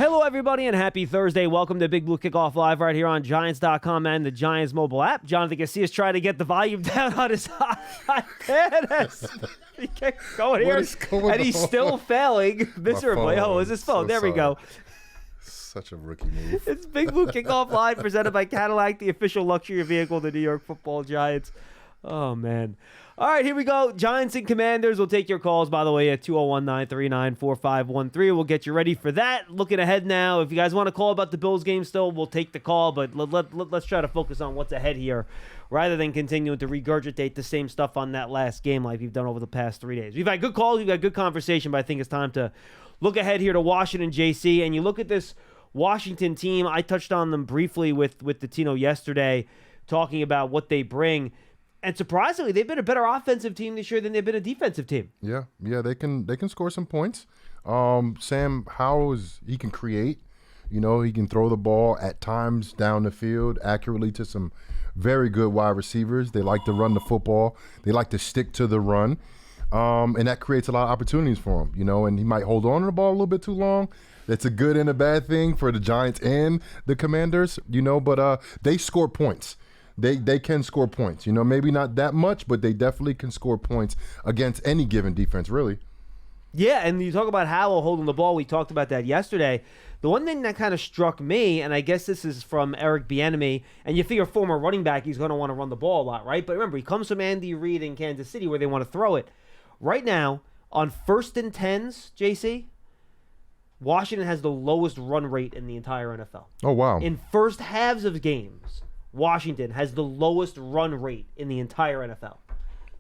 Hello, everybody, and happy Thursday. Welcome to Big Blue Kickoff Live right here on Giants.com and the Giants mobile app. Jonathan Casillas trying to get the volume down on his iPad. He kept going here, and he's still failing miserably. Oh, is his phone? So there we go. Such a rookie move. It's Big Blue Kickoff Live presented by Cadillac, the official luxury vehicle of the New York Football Giants. Oh, man. All right, here we go. Giants and Commanders. We'll take your calls, by the way, at 201-939-4513. We'll get you ready for that. Looking ahead now. If you guys want to call about the Bills game still, we'll take the call, but let's try to focus on what's ahead here rather than continuing to regurgitate the same stuff on that last game like we've done over the past 3 days. We've had good calls. We've had good conversation, but I think it's time to look ahead here to Washington, JC, and you look at this Washington team. I touched on them briefly with the Tino yesterday, talking about what they bring. And surprisingly, they've been a better offensive team this year than they've been a defensive team. Yeah, they can score some points. Sam Howell he can create. You know, he can throw the ball at times down the field accurately to some very good wide receivers. They like to run the football. They like to stick to the run. And that creates a lot of opportunities for him, you know, and he might hold on to the ball a little bit too long. That's a good and a bad thing for the Giants and the Commanders, you know, but they score points. They can score points, you know, maybe not that much, but they definitely can score points against any given defense, really. Yeah, and you talk about Howell holding the ball. We talked about that yesterday. The one thing that kind of struck me, and I guess this is from Eric Bieniemy, and you figure former running back, he's going to want to run the ball a lot, right? But remember, he comes from Andy Reid in Kansas City where they want to throw it. Right now, on 1st and 10s, JC, Washington has the lowest run rate in the entire NFL. Oh, wow. In first halves of games, Washington has the lowest run rate in the entire NFL.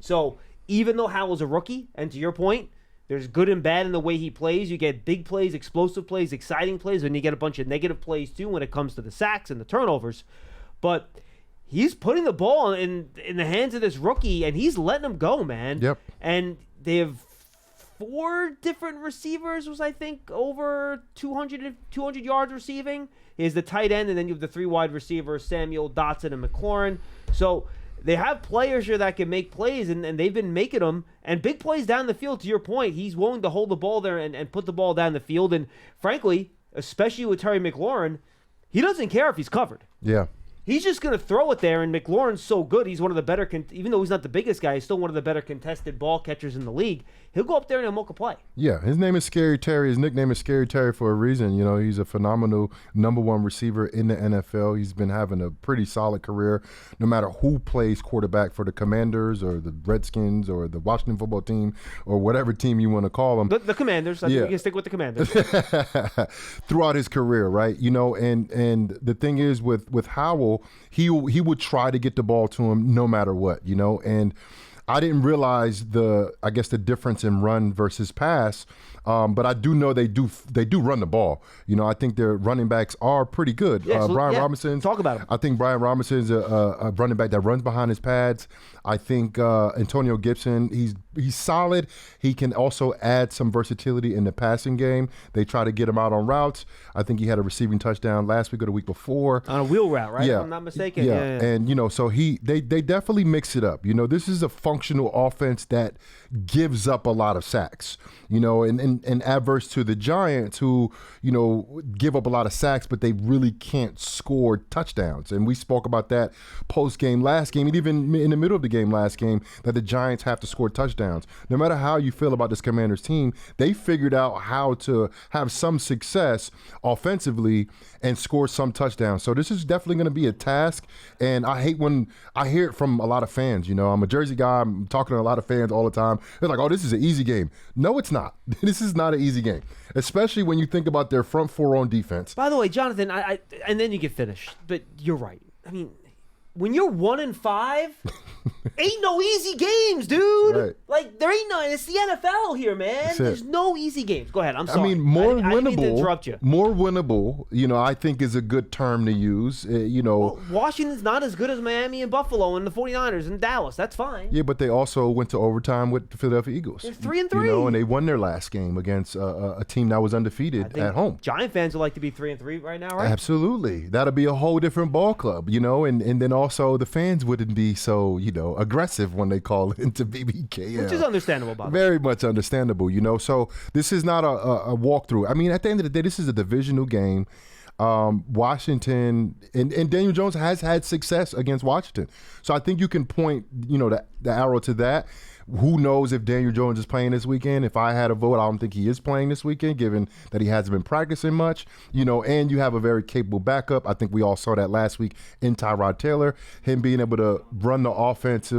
So even though Howell's a rookie, and to your point, there's good and bad in the way he plays. You get big plays, explosive plays, exciting plays, and you get a bunch of negative plays too when it comes to the sacks and the turnovers. But he's putting the ball in the hands of this rookie, and he's letting him go, man. Yep. And they have 4 different receivers, was I think over 200 yards receiving. He has the tight end, and then you have the 3 wide receivers, Samuel, Dotson, and McLaurin. So they have players here that can make plays, and they've been making them. And big plays down the field, to your point. He's willing to hold the ball there and put the ball down the field. And frankly, especially with Terry McLaurin, he doesn't care if he's covered. Yeah. He's just going to throw it there, and McLaurin's so good. He's one of the better, even though he's not the biggest guy, he's still one of the better contested ball catchers in the league. He'll go up there and he'll make a play. Yeah, his name is Scary Terry. His nickname is Scary Terry for a reason. You know, he's a phenomenal #1 receiver in the NFL. He's been having a pretty solid career, no matter who plays quarterback for the Commanders or the Redskins or the Washington football team or whatever team you want to call them. The Commanders. I think we can stick with the Commanders. Throughout his career, right? You know, and the thing is with Howell, he would try to get the ball to him no matter what, you know, and I didn't realize the difference in run versus pass, but I do know they do run the ball. You know, I think their running backs are pretty good. Brian Robinson. Talk about him. I think Brian Robinson is a running back that runs behind his pads. I think Antonio Gibson, he's solid. He can also add some versatility in the passing game. They try to get him out on routes. I think he had a receiving touchdown last week or the week before. On a wheel route, right? Yeah. If I'm not mistaken. Yeah. And, you know, so they definitely mix it up. You know, this is a functional offense that gives up a lot of sacks, you know, and adverse to the Giants who, you know, give up a lot of sacks, but they really can't score touchdowns. And we spoke about that post-game last game, and even in the middle of the game last game, that the Giants have to score touchdowns. No matter how you feel about this Commanders team, they figured out how to have some success offensively and score some touchdowns. So this is definitely going to be a task, and I hate when I hear it from a lot of fans. You know, I'm a Jersey guy. I'm talking to a lot of fans all the time. They're like, oh, this is an easy game. No, it's not. This is not an easy game, especially when you think about their front 4 on defense. By the way, Jonathan, I and then you can finish, but you're right. I mean, when you're 1-5, ain't no easy games, dude. Right. Like, there ain't no. It's the NFL here, man. There's no easy games. Go ahead. I'm sorry. I mean, more winnable. winnable. I didn't mean to interrupt you. More winnable. You know, I think is a good term to use. You know, well, Washington's not as good as Miami and Buffalo and the 49ers and Dallas. That's fine. Yeah, but they also went to overtime with the Philadelphia Eagles. They're 3-3. You know, and they won their last game against a team that was undefeated at home. Giant fans would like to be 3-3 right now, right? Absolutely. That'll be a whole different ball club. You know, and then also the fans wouldn't be so, aggressive when they call into BBKL. Which is understandable, by the way. Very much understandable, So this is not a walkthrough. I mean, at the end of the day, this is a divisional game. Washington and Daniel Jones has had success against Washington. So I think you can point, the arrow to that. Who knows if Daniel Jones is playing this weekend? If I had a vote, I don't think he is playing this weekend, given that he hasn't been practicing much, and you have a very capable backup. I think we all saw that last week in Tyrod Taylor, him being able to run the offense,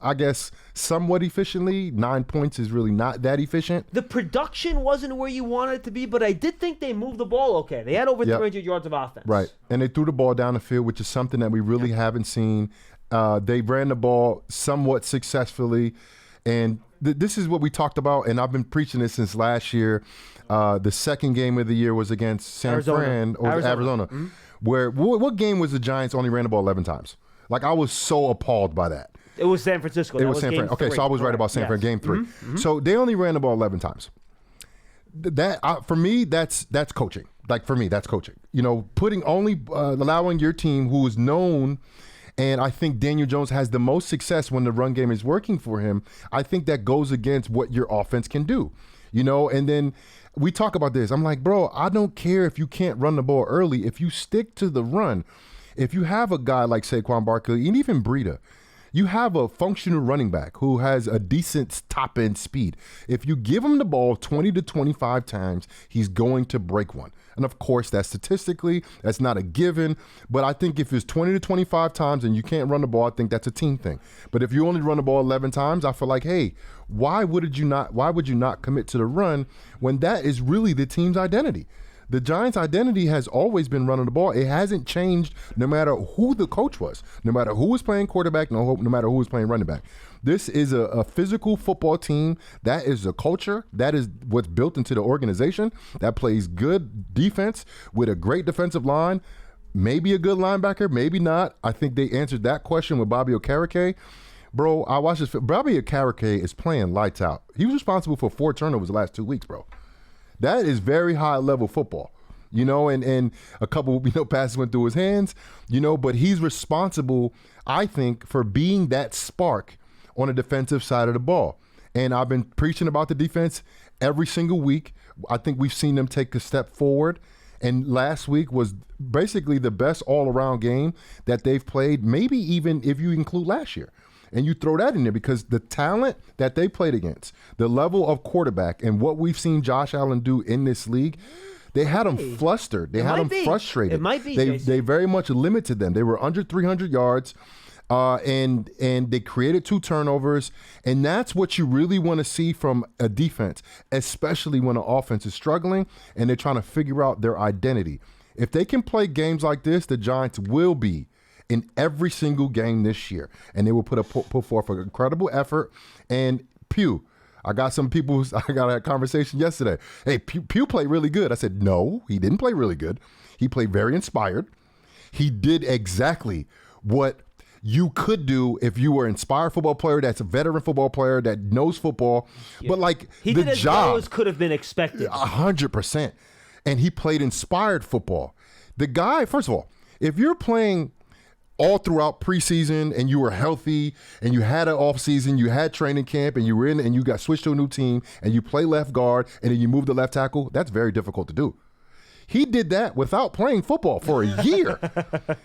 I guess, somewhat efficiently. 9 points is really not that efficient. The production wasn't where you wanted it to be, but I did think they moved the ball okay. They had over 300 yards of offense. Right, and they threw the ball down the field, which is something that we really haven't seen. They ran the ball somewhat successfully, and this is what we talked about, and I've been preaching this since last year. The second game of the year was against San Fran or Arizona. Mm-hmm. Where what game was the Giants only ran the ball 11 times? Like, I was so appalled by that. It was San Francisco. It was San Fran. Okay, so I was right about San Fran, game 3. Mm-hmm. So they only ran the ball 11 times. For me, that's coaching. Like, for me, that's coaching. Allowing your team, who is known. And I think Daniel Jones has the most success when the run game is working for him. I think that goes against what your offense can do, and then we talk about this. I'm like, bro, I don't care if you can't run the ball early. If you stick to the run, if you have a guy like Saquon Barkley and even Breida, you have a functional running back who has a decent top-end speed. If you give him the ball 20 to 25 times, he's going to break one. And of course, that's not a given. But I think if it's 20 to 25 times and you can't run the ball, I think that's a team thing. But if you only run the ball 11 times, I feel like, hey, why would you not commit to the run when that is really the team's identity? The Giants' identity has always been running the ball. It hasn't changed no matter who the coach was, no matter who was playing quarterback, no matter who was playing running back. This is a physical football team. That is a culture. That is what's built into the organization that plays good defense with a great defensive line, maybe a good linebacker, maybe not. I think they answered that question with Bobby Okereke. Bro, I watched this. Bobby Okereke is playing lights out. He was responsible for 4 turnovers the last 2 weeks, bro. That is very high-level football, and a couple, passes went through his hands, but he's responsible, I think, for being that spark on the defensive side of the ball. And I've been preaching about the defense every single week. I think we've seen them take a step forward, and last week was basically the best all-around game that they've played, maybe even if you include last year. And you throw that in there because the talent that they played against, the level of quarterback, and what we've seen Josh Allen do in this league, they had them flustered. They had them frustrated. It might be. They very much limited them. They were under 300 yards, and they created 2 turnovers. And that's what you really want to see from a defense, especially when an offense is struggling and they're trying to figure out their identity. If they can play games like this, the Giants will be in every single game this year, and they will put forth an incredible effort. And I got some people. I got a conversation yesterday. Hey, Pugh played really good. I said, no, he didn't play really good. He played very inspired. He did exactly what you could do if you were an inspired football player, that's a veteran football player that knows football. Yeah. But he did as well as could have been expected. 100%. And he played inspired football. The guy, first of all, if you're playing all throughout preseason and you were healthy and you had an off season, you had training camp and you were in and you got switched to a new team and you play left guard and then you move to left tackle, that's very difficult to do. He did that without playing football for a year.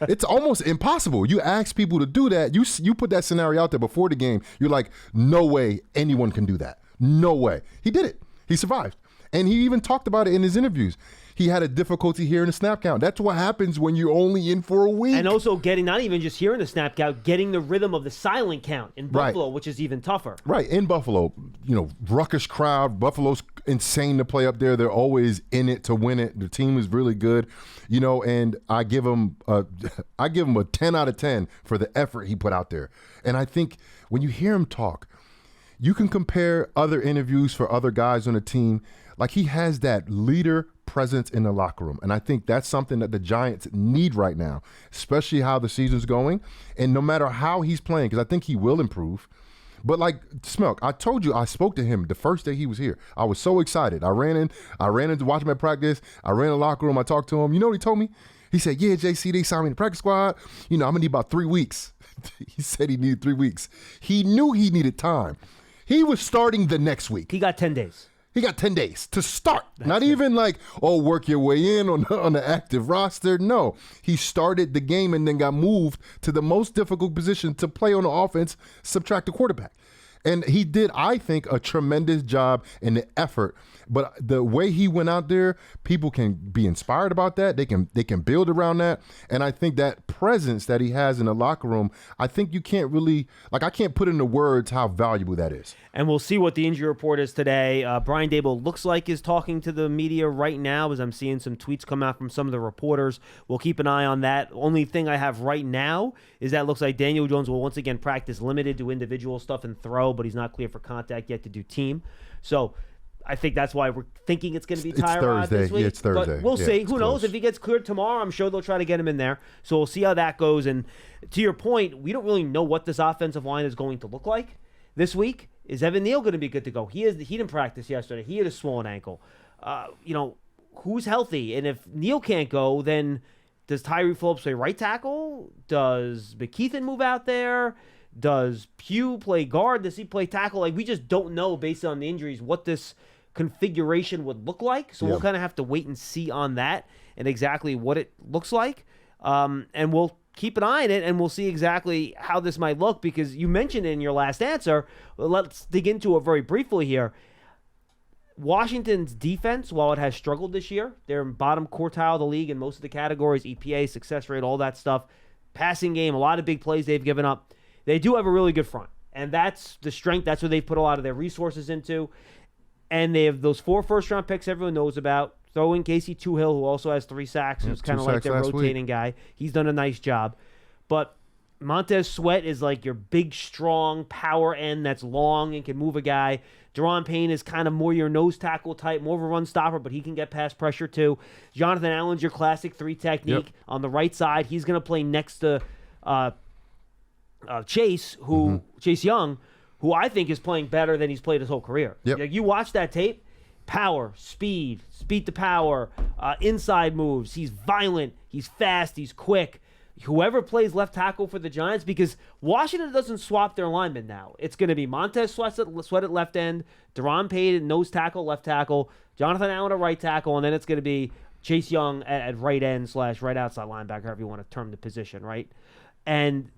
It's almost impossible. You ask people to do that. You put that scenario out there before the game. You're like, no way anyone can do that. No way. He did it. He survived. And he even talked about it in his interviews. He had a difficulty hearing the snap count. That's what happens when you're only in for a week. And also not even just hearing the snap count, getting the rhythm of the silent count in Buffalo, which is even tougher. Right, in Buffalo, ruckus crowd. Buffalo's insane to play up there. They're always in it to win it. The team is really good, and I give him a 10 out of 10 for the effort he put out there. And I think when you hear him talk, you can compare other interviews for other guys on the team. Like, he has that leader presence in the locker room. And I think that's something that the Giants need right now, especially how the season's going. And no matter how he's playing, because I think he will improve. But like Schmeelk, I told you I spoke to him the first day he was here. I was so excited. I ran in to watch him at practice. I ran in the locker room. I talked to him. You know what he told me? He said, yeah, JC, they signed me in the practice squad. I'm going to need about 3 weeks. He said he needed 3 weeks. He knew he needed time. He was starting the next week. He got 10 days. He got 10 days to start. Not even like, work your way in on the active roster. No, he started the game and then got moved to the most difficult position to play on the offense, subtract the quarterback. And he did, I think, a tremendous job in the effort. But the way he went out there, people can be inspired about that. They can build around that. And I think that presence that he has in the locker room, I think you can't really, I can't put into words how valuable that is. And we'll see what the injury report is today. Brian Daboll looks like is talking to the media right now, as I'm seeing some tweets come out from some of the reporters. We'll keep an eye on that. Only thing I have right now is that it looks like Daniel Jones will once again practice limited to individual stuff and throw, but he's not clear for contact yet to do team. So I think that's why we're thinking it's going to be Tyrod this week. Yeah, it's Thursday. But we'll see. Who knows? If he gets cleared tomorrow, I'm sure they'll try to get him in there. So we'll see how that goes. And to your point, we don't really know what this offensive line is going to look like this week. Is Evan Neal going to be good to go? He didn't practice yesterday. He had a swollen ankle. Who's healthy? And if Neal can't go, then does Tyree Phillips play right tackle? Does McKeithen move out there? Does Pugh play guard? Does he play tackle? We just don't know based on the injuries what this configuration would look like. So we'll kind of have to wait and see on that and exactly what it looks like. And we'll keep an eye on it, and we'll see exactly how this might look, because you mentioned in your last answer, let's dig into it very briefly here. Washington's defense, while it has struggled this year, they're in bottom quartile of the league in most of the categories, EPA, success rate, all that stuff. Passing game, a lot of big plays they've given up. They do have a really good front, and that's the strength. That's what they've put a lot of their resources into. And they have those 4 first-round picks everyone knows about. Throw in Casey Toohill, who also has 3 sacks, who's kind of like their rotating guy. He's done a nice job. But Montez Sweat is like your big, strong power end that's long and can move a guy. Deron Payne is kind of more your nose tackle type, more of a run stopper, but he can get past pressure too. Jonathan Allen's your classic 3 technique. On the right side. He's going to play next to Chase Young, who I think is playing better than he's played his whole career. You watch that tape, power, speed to power, inside moves. He's violent, he's fast, he's quick. Whoever plays left tackle for the Giants, because Washington doesn't swap their linemen now. It's going to be Montez Sweat at left end, Deron Payne at nose tackle, left tackle, Jonathan Allen at right tackle, and then it's going to be Chase Young at right end / right outside linebacker, however you want to term the position, right? And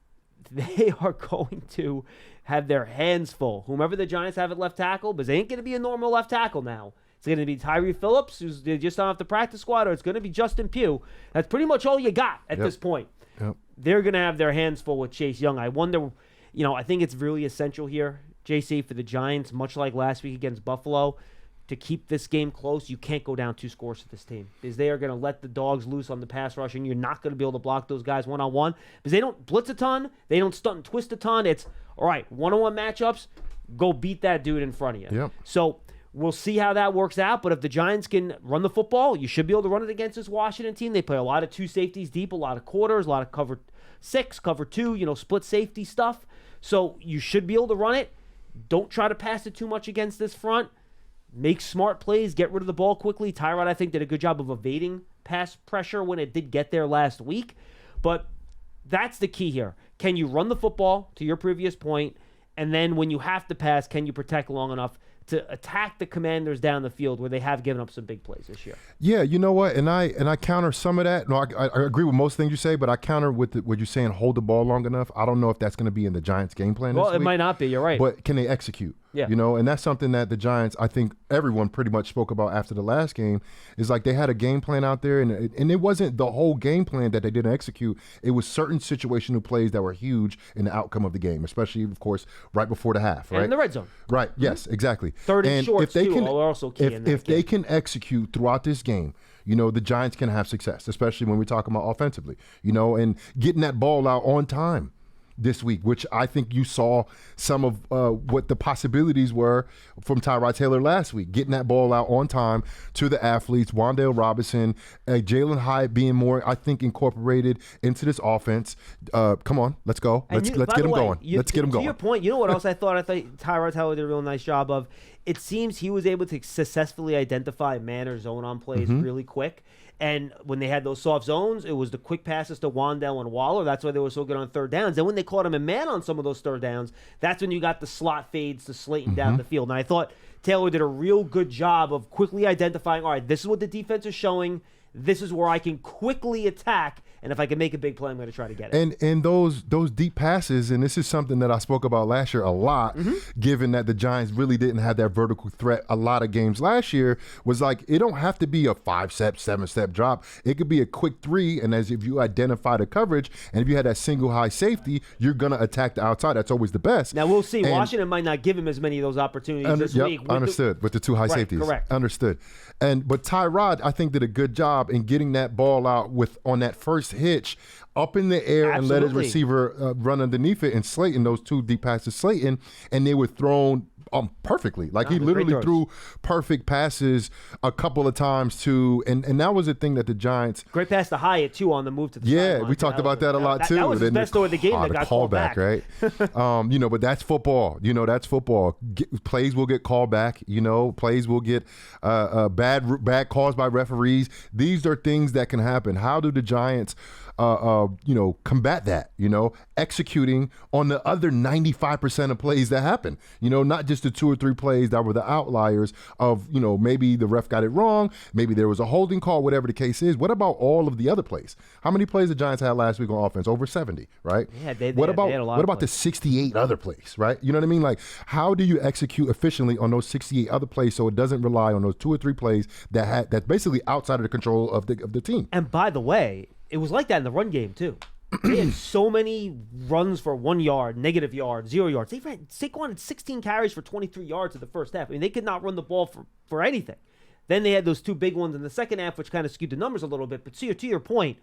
they are going to have their hands full. Whomever the Giants have at left tackle, because they ain't going to be a normal left tackle now. It's going to be Tyree Phillips, who's just on off the practice squad, or it's going to be Justin Pugh. That's pretty much all you got at this point. They're going to have their hands full with Chase Young. I wonder, I think it's really essential here, JC, for the Giants, much like last week against Buffalo, to keep this game close. You can't go down 2 scores to this team, because they are going to let the dogs loose on the pass rush, and you're not going to be able to block those guys one-on-one, because they don't blitz a ton, they don't stunt and twist a ton. It's, all right, one-on-one matchups, go beat that dude in front of you. So we'll see how that works out, but if the Giants can run the football, you should be able to run it against this Washington team. They play a lot of 2 safeties deep, a lot of quarters, a lot of cover 6, cover 2, split safety stuff. So you should be able to run it. Don't try to pass it too much against this front. Make smart plays, get rid of the ball quickly. Tyrod, I think, did a good job of evading pass pressure when it did get there last week. But that's the key here. Can you run the football, to your previous point, and then when you have to pass, can you protect long enough to attack the Commanders down the field, where they have given up some big plays this year? Yeah, you know what? And I counter some of that. No, I agree with most things you say, but I counter with what you're saying, hold the ball long enough. I don't know if that's going to be in the Giants' game plan this week. Well, it might not be. You're right. But can they execute? Yeah. And that's something that the Giants, I think everyone pretty much spoke about after the last game, is like they had a game plan out there, and it wasn't the whole game plan that they didn't execute. It was certain situational plays that were huge in the outcome of the game, especially, of course, right before the half, right? And in the red zone. Right, yes, exactly. Third and shorts, if they too, can, are also key in that if they can execute throughout this game, the Giants can have success, especially when we're talking about offensively, and getting that ball out on time this week, which I think you saw some of what the possibilities were from Tyrod Taylor last week, getting that ball out on time to the athletes, Wan'Dale Robinson, Jalen Hyatt being more, I think, incorporated into this offense. Come on, let's go. Let's get them going. Let's get them going. To your point, you know what else I thought Tyrod Taylor did a real nice job of it seems he was able to successfully identify man or zone on plays really quick. And when they had those soft zones, it was the quick passes to Wandell and Waller. That's why they were so good on third downs. And when they caught him in man on some of those third downs, that's when you got the slot fades to Slayton down the field. And I thought Taylor did a real good job of quickly identifying, all right, this is what the defense is showing. This is where I can quickly attack, and if I can make a big play, I'm going to try to get it. And those deep passes, and this is something that I spoke about last year a lot, given that the Giants really didn't have that vertical threat a lot of games last year, was like, it don't have to be a 5-step, 7-step drop. It could be a quick 3, and as if you identify the coverage, and if you had that single high safety, you're going to attack the outside. That's always the best. Now, we'll see. Washington might not give him as many of those opportunities this week. Understood. With the 2 high safeties. Correct. Understood. But Tyrod, I think, did a good job in getting that ball out on that first hitch up in the air and let his receiver run underneath it, and Slayton, those 2 deep passes, Slayton, and they were thrown perfectly. Like, he literally threw perfect passes a couple of times too, and that was the thing that the Giants. Great pass to Hyatt too on the move to the sideline. We talked about that a lot too. That was his best throw of the game that got called back, right? But that's football. That's football. Plays will get called back. Plays will get bad calls by referees. These are things that can happen. How do the Giants combat that, executing on the other 95% of plays that happen, not just the 2 or 3 plays that were the outliers of, maybe the ref got it wrong, maybe there was a holding call, whatever the case is. What about all of the other plays? How many plays the Giants had last week on offense? Over 70, right? Yeah, what about the 68 other plays, right? You know what I mean? Like, how do you execute efficiently on those 68 other plays so it doesn't rely on those 2 or 3 plays that's basically outside of the control of the team? And by the way, it was like that in the run game, too. They had so many runs for 1 yard, negative yards, 0 yards. Saquon had 16 carries for 23 yards in the first half. I mean, they could not run the ball for anything. Then they had those 2 big ones in the second half, which kind of skewed the numbers a little bit. But to your point,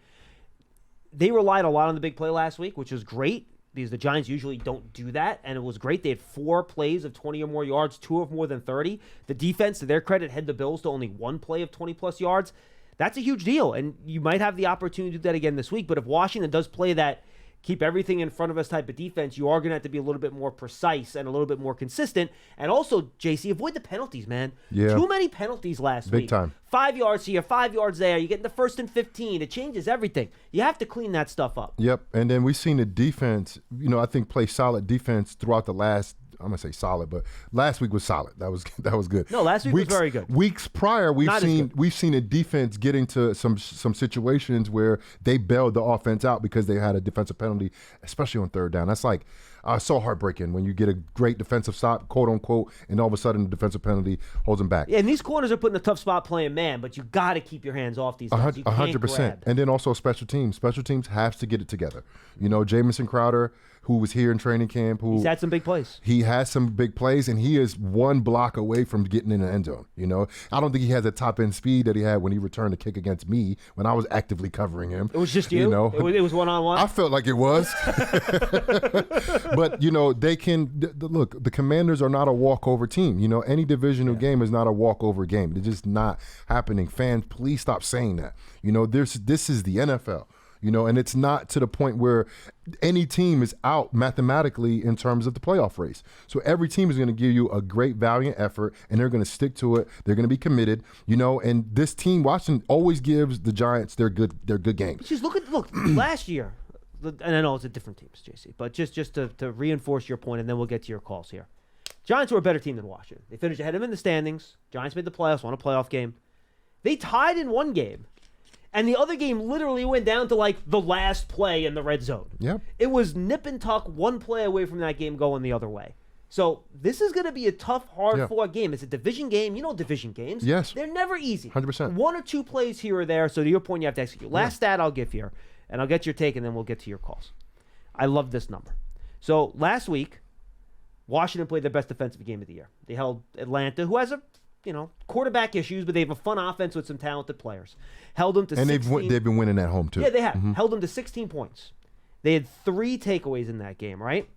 they relied a lot on the big play last week, which was great because the Giants usually don't do that. And it was great. They had 4 plays of 20 or more yards, 2 of more than 30. The defense, to their credit, held the Bills to only 1 play of 20-plus yards. That's a huge deal, and you might have the opportunity to do that again this week. But if Washington does play that keep everything in front of us type of defense, you are going to have to be a little bit more precise and a little bit more consistent. And also, JC, avoid the penalties, man. Yeah. Too many penalties last week. Big time. 5 yards here, 5 yards there. You get in the 1st and 15. It changes everything. You have to clean that stuff up. Yep, and then we've seen the defense, I think, play solid defense throughout the last – I'm gonna say solid, but last week was solid. That was good. No, last week was very good. Weeks prior, we've seen a defense get into some situations where they bailed the offense out because they had a defensive penalty, especially on third down. That's like so heartbreaking when you get a great defensive stop, quote unquote, and all of a sudden the defensive penalty holds them back. Yeah, and these corners are put in a tough spot playing man, but you got to keep your hands off these guys. 100%. And then also special teams. Special teams have to get it together. Jamison Crowder, who was here in training camp, he's had some big plays. He has some big plays, and he is 1 block away from getting in the end zone. I don't think he has the top end speed that he had when he returned the kick against me when I was actively covering him. It was just you. It was 1-on-1. I felt like it was, but they can look. The Commanders are not a walkover team. Any divisional game is not a walkover game. It's just not happening. Fans, please stop saying that. This is the NFL. And it's not to the point where any team is out mathematically in terms of the playoff race. So every team is going to give you a great valiant effort, and they're going to stick to it. They're going to be committed, and this team, Washington, always gives the Giants their good games. Just look last year, and I know it's a different teams, JC, but just to reinforce your point, and then we'll get to your calls here. Giants were a better team than Washington. They finished ahead of them in the standings. Giants made the playoffs, won a playoff game. They tied in one game. And the other game literally went down to like the last play in the red zone. Yep. It was nip and tuck, one play away from that game going the other way. So this is going to be a tough, hard-fought game. It's a division game. Division games. Yes. They're never easy. 100%. 1 or 2 plays here or there. So to your point, you have to execute. Last stat I'll give here, and I'll get your take, and then we'll get to your calls. I love this number. So last week, Washington played their best defensive game of the year. They held Atlanta, who has a quarterback issues, but they have a fun offense with some talented players. Held them to 16. And they've been winning at home, too. Yeah, they have. Mm-hmm. Held them to 16 points. They had 3 takeaways in that game, right?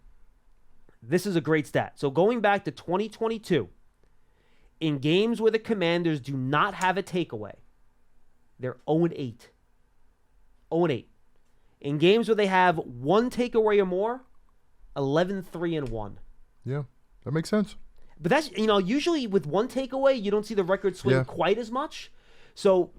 This is a great stat. So going back to 2022, in games where the Commanders do not have a takeaway, they're 0-8. 0-8. In games where they have 1 takeaway or more, 11-3-1. Yeah, that makes sense. But that's, usually with one takeaway, you don't see the record swing quite as much. So,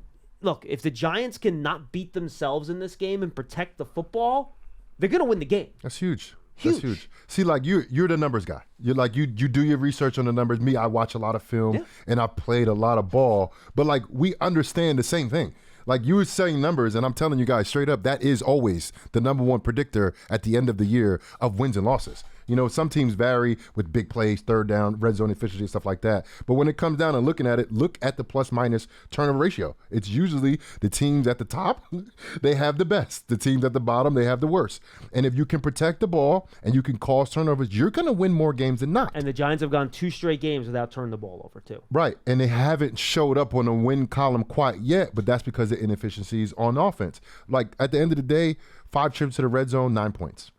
look, if the Giants can not beat themselves in this game and protect the football, they're going to win the game. That's huge. That's huge. See, like you're the numbers guy. You're like you do your research on the numbers. Me, I watch a lot of film and I played a lot of ball. But like we understand the same thing. Like you were saying numbers, and I'm telling you guys straight up, that is always the number one predictor at the end of the year of wins and losses. Some teams vary with big plays, third down, red zone efficiency, stuff like that. But when it comes down and looking at it, look at the plus minus turnover ratio. It's usually the teams at the top, they have the best. The teams at the bottom, they have the worst. And if you can protect the ball and you can cause turnovers, you're going to win more games than not. And the Giants have gone 2 straight games without turning the ball over, too. Right. And they haven't showed up on the win column quite yet, but that's because of inefficiencies on offense. Like, at the end of the day, 5 trips to the red zone, 9 points.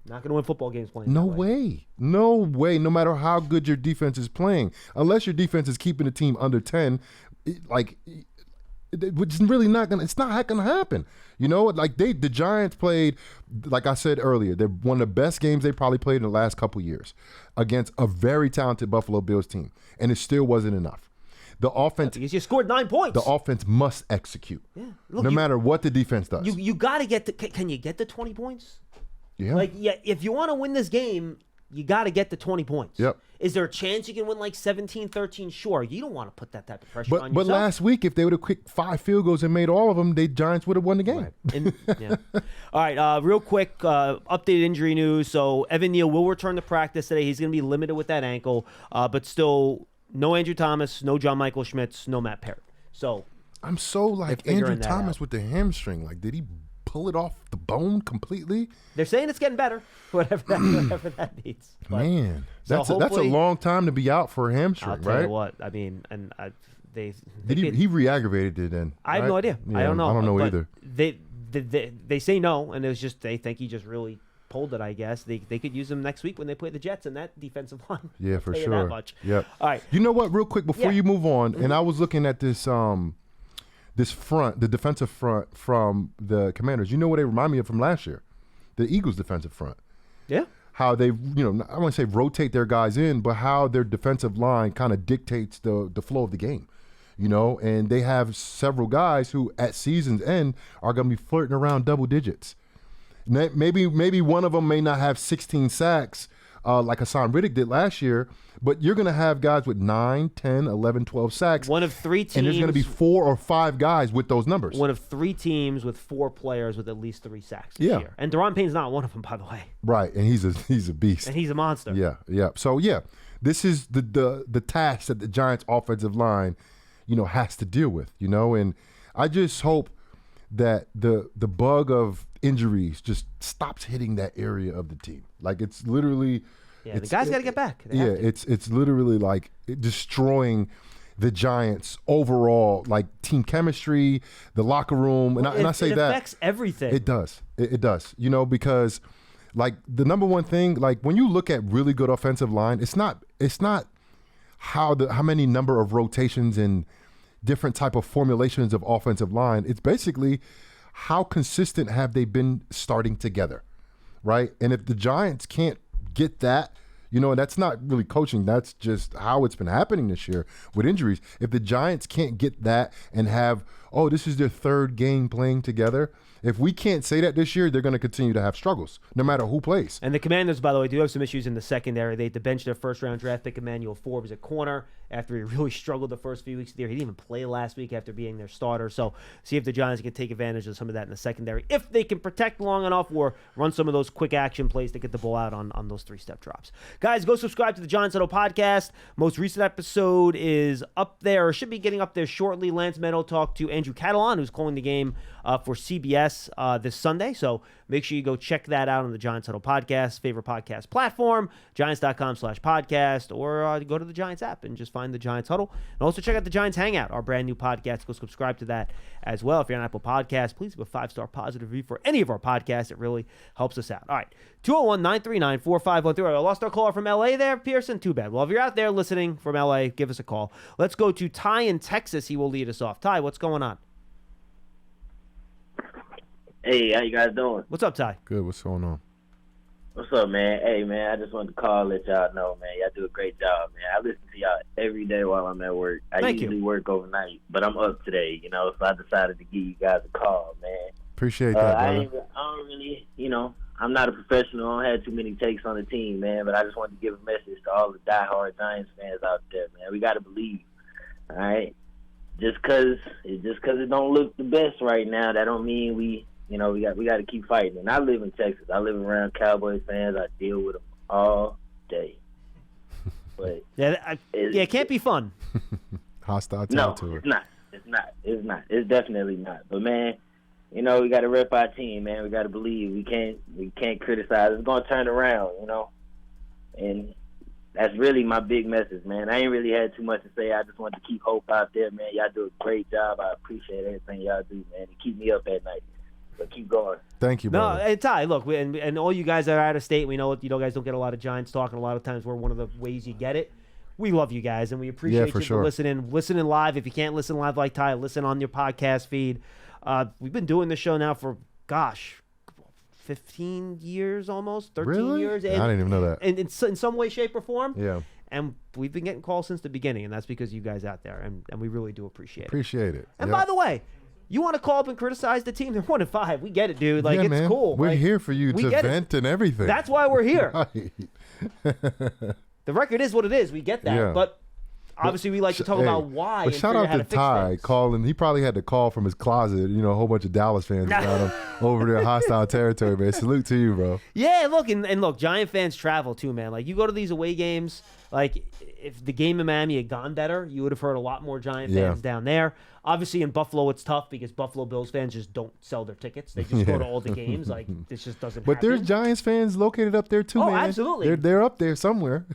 Not going to win football games playing No that way. No way. No matter how good your defense is playing. Unless your defense is keeping the team under 10, it's really not going to, it's not going to happen. Like the Giants played, like I said earlier, they're one of the best games they probably played in the last couple years against a very talented Buffalo Bills team. And it still wasn't enough. The offense, because you scored 9 points. The offense must execute. Yeah. Look, no matter what the defense does. You got to get can you get to 20 points? Yeah. If you want to win this game, you got to get to 20 points. Yep. Is there a chance you can win like 17-13? Sure. You don't want to put that type of pressure on yourself. But last week, if they would have kicked 5 field goals and made all of them, the Giants would have won the game. Right. All right, real quick, updated injury news. So Evan Neal will return to practice today. He's going to be limited with that ankle, but still no Andrew Thomas, no John Michael Schmitz, no Matt Parrott. So I'm so like Andrew Thomas with the hamstring. Like, did he pull it off the bone completely? They're saying it's getting better, whatever that means. But, man, that's a long time to be out for a hamstring, I'll tell right? you what, I mean, and he re-aggravated it then? I have no idea. Yeah, I don't know. I don't know either. They say no, and it was just they think he just really pulled it. I guess they could use him next week when they play the Jets and that defensive line. Yeah, for sure. That much. Yep. All right. You know what? Real quick before you move on, and I was looking at this this front, the defensive front from the Commanders. You know what they remind me of from last year? The Eagles' defensive front. Yeah. How they, I want to say rotate their guys in, but how their defensive line kind of dictates the flow of the game. And they have several guys who at season's end are going to be flirting around double digits. Maybe one of them may not have 16 sacks like Hassan Riddick did last year, but you're going to have guys with 9, 10, 11, 12 sacks. One of 3 teams. And there's going to be 4 or 5 guys with those numbers. One of 3 teams with 4 players with at least 3 sacks this year. And Deron Payne's not one of them, by the way. Right, and he's a beast. And he's a monster. Yeah. So, this is the task that the Giants' offensive line, has to deal with, and I just hope that the bug of injuries just stops hitting that area of the team. Like, it's literally the guys got to get back. It's literally like destroying the Giants' overall like team chemistry, the locker room, and I say that it affects everything. It does. It does. Because like the number one thing, like when you look at really good offensive line, it's not how many number of rotations and different type of formulations of offensive line. It's basically how consistent have they been starting together, right? And if the Giants can't get that, and that's not really coaching, that's just how it's been happening this year with injuries. If the Giants can't get that and have, this is their 3rd game playing together, if we can't say that this year, they're going to continue to have struggles, no matter who plays. And the Commanders, by the way, do have some issues in the secondary. They had to bench their first-round draft pick, Emmanuel Forbes, at corner after he really struggled the first few weeks of the year. He didn't even play last week after being their starter. So see if the Giants can take advantage of some of that in the secondary. If they can protect long enough or run some of those quick action plays to get the ball out on those 3-step drops. Guys, go subscribe to the Giants Huddle podcast. Most recent episode is up there, or should be getting up there shortly. Lance Meadow talked to Andrew Cadillac, who's calling the game for CBS this Sunday. So make sure you go check that out on the Giants Huddle podcast, favorite podcast platform, giants.com/podcast, or go to the Giants app and just find the Giants Huddle. And also check out the Giants Hangout, our brand new podcast. Go subscribe to that as well. If you're on Apple Podcasts, please give a 5-star positive review for any of our podcasts. It really helps us out. All right, 201-939-4513. I lost our caller from LA there, Pearson. Too bad. Well, if you're out there listening from LA, give us a call. Let's go to Ty in Texas. He will lead us off. Ty, what's going on? Hey, how you guys doing? What's up, Ty? Good. What's going on? What's up, man? Hey, man, I just wanted to call and let y'all know, man. Y'all do a great job, man. I listen to y'all every day while I'm at work. I usually work overnight, but I'm up today, so I decided to give you guys a call, man. Appreciate that, brother. I don't really, I'm not a professional. I don't have too many takes on the team, man, but I just wanted to give a message to all the diehard Giants fans out there, man. We got to believe, all right? Just because it don't look the best right now, that don't mean we got to keep fighting. And I live in Texas. I live around Cowboys fans. I deal with them all day. But it can't be fun. Hostile territory. No, it's not. It's definitely not. But man, we got to rep our team, man. We got to believe. We can't criticize. It's gonna turn around, And that's really my big message, man. I ain't really had too much to say. I just wanted to keep hope out there, man. Y'all do a great job. I appreciate everything y'all do, man. And keep me up at night. But keep going. Thank you, brother. No, Ty, look, and all you guys that are out of state, we know guys don't get a lot of Giants talk, and a lot of times we're one of the ways you get it. We love you guys, and we appreciate you for listening. Listening live. If you can't listen live like Ty, listen on your podcast feed. We've been doing this show now for, 15 years almost, 13 years. And, I didn't even know that. And in some way, shape, or form. Yeah. And we've been getting calls since the beginning, and that's because you guys out there, and we really do appreciate it. Appreciate it. And by the way, you want to call up and criticize the team? They're 1-5. We get it, dude. Like, it's man. cool. We're like, here for you to vent and everything. That's why we're here. Right. The record is what it is. We get that. Yeah. But obviously, we like to talk about why. But shout out to Ty calling. He probably had to call from his closet. A whole bunch of Dallas fans around him over there, hostile territory, man. Salute to you, bro. Yeah, look, and look, Giant fans travel too, man. Like, you go to these away games, like, if the game in Miami had gone better, you would have heard a lot more Giant fans down there. Obviously, in Buffalo, it's tough because Buffalo Bills fans just don't sell their tickets. They just go to all the games. Like, this just doesn't happen. But there's Giants fans located up there, too, man. Oh, absolutely. They're up there somewhere.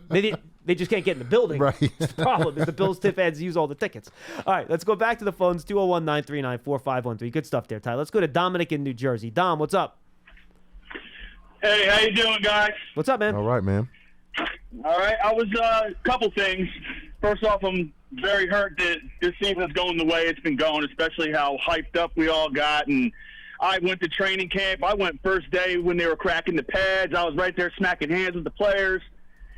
They just can't get in the building. Right. That's the problem is the Bills fans use all the tickets. All right, let's go back to the phones, 201-939-4513. Good stuff there, Ty. Let's go to Dominic in New Jersey. Dom, what's up? Hey, how you doing, guys? What's up, man? All right, man. All right, I was a couple things. First off, I'm very hurt that this season's going the way it's been going, especially how hyped up we all got. And I went to training camp. I went first day when they were cracking the pads. I was right there smacking hands with the players.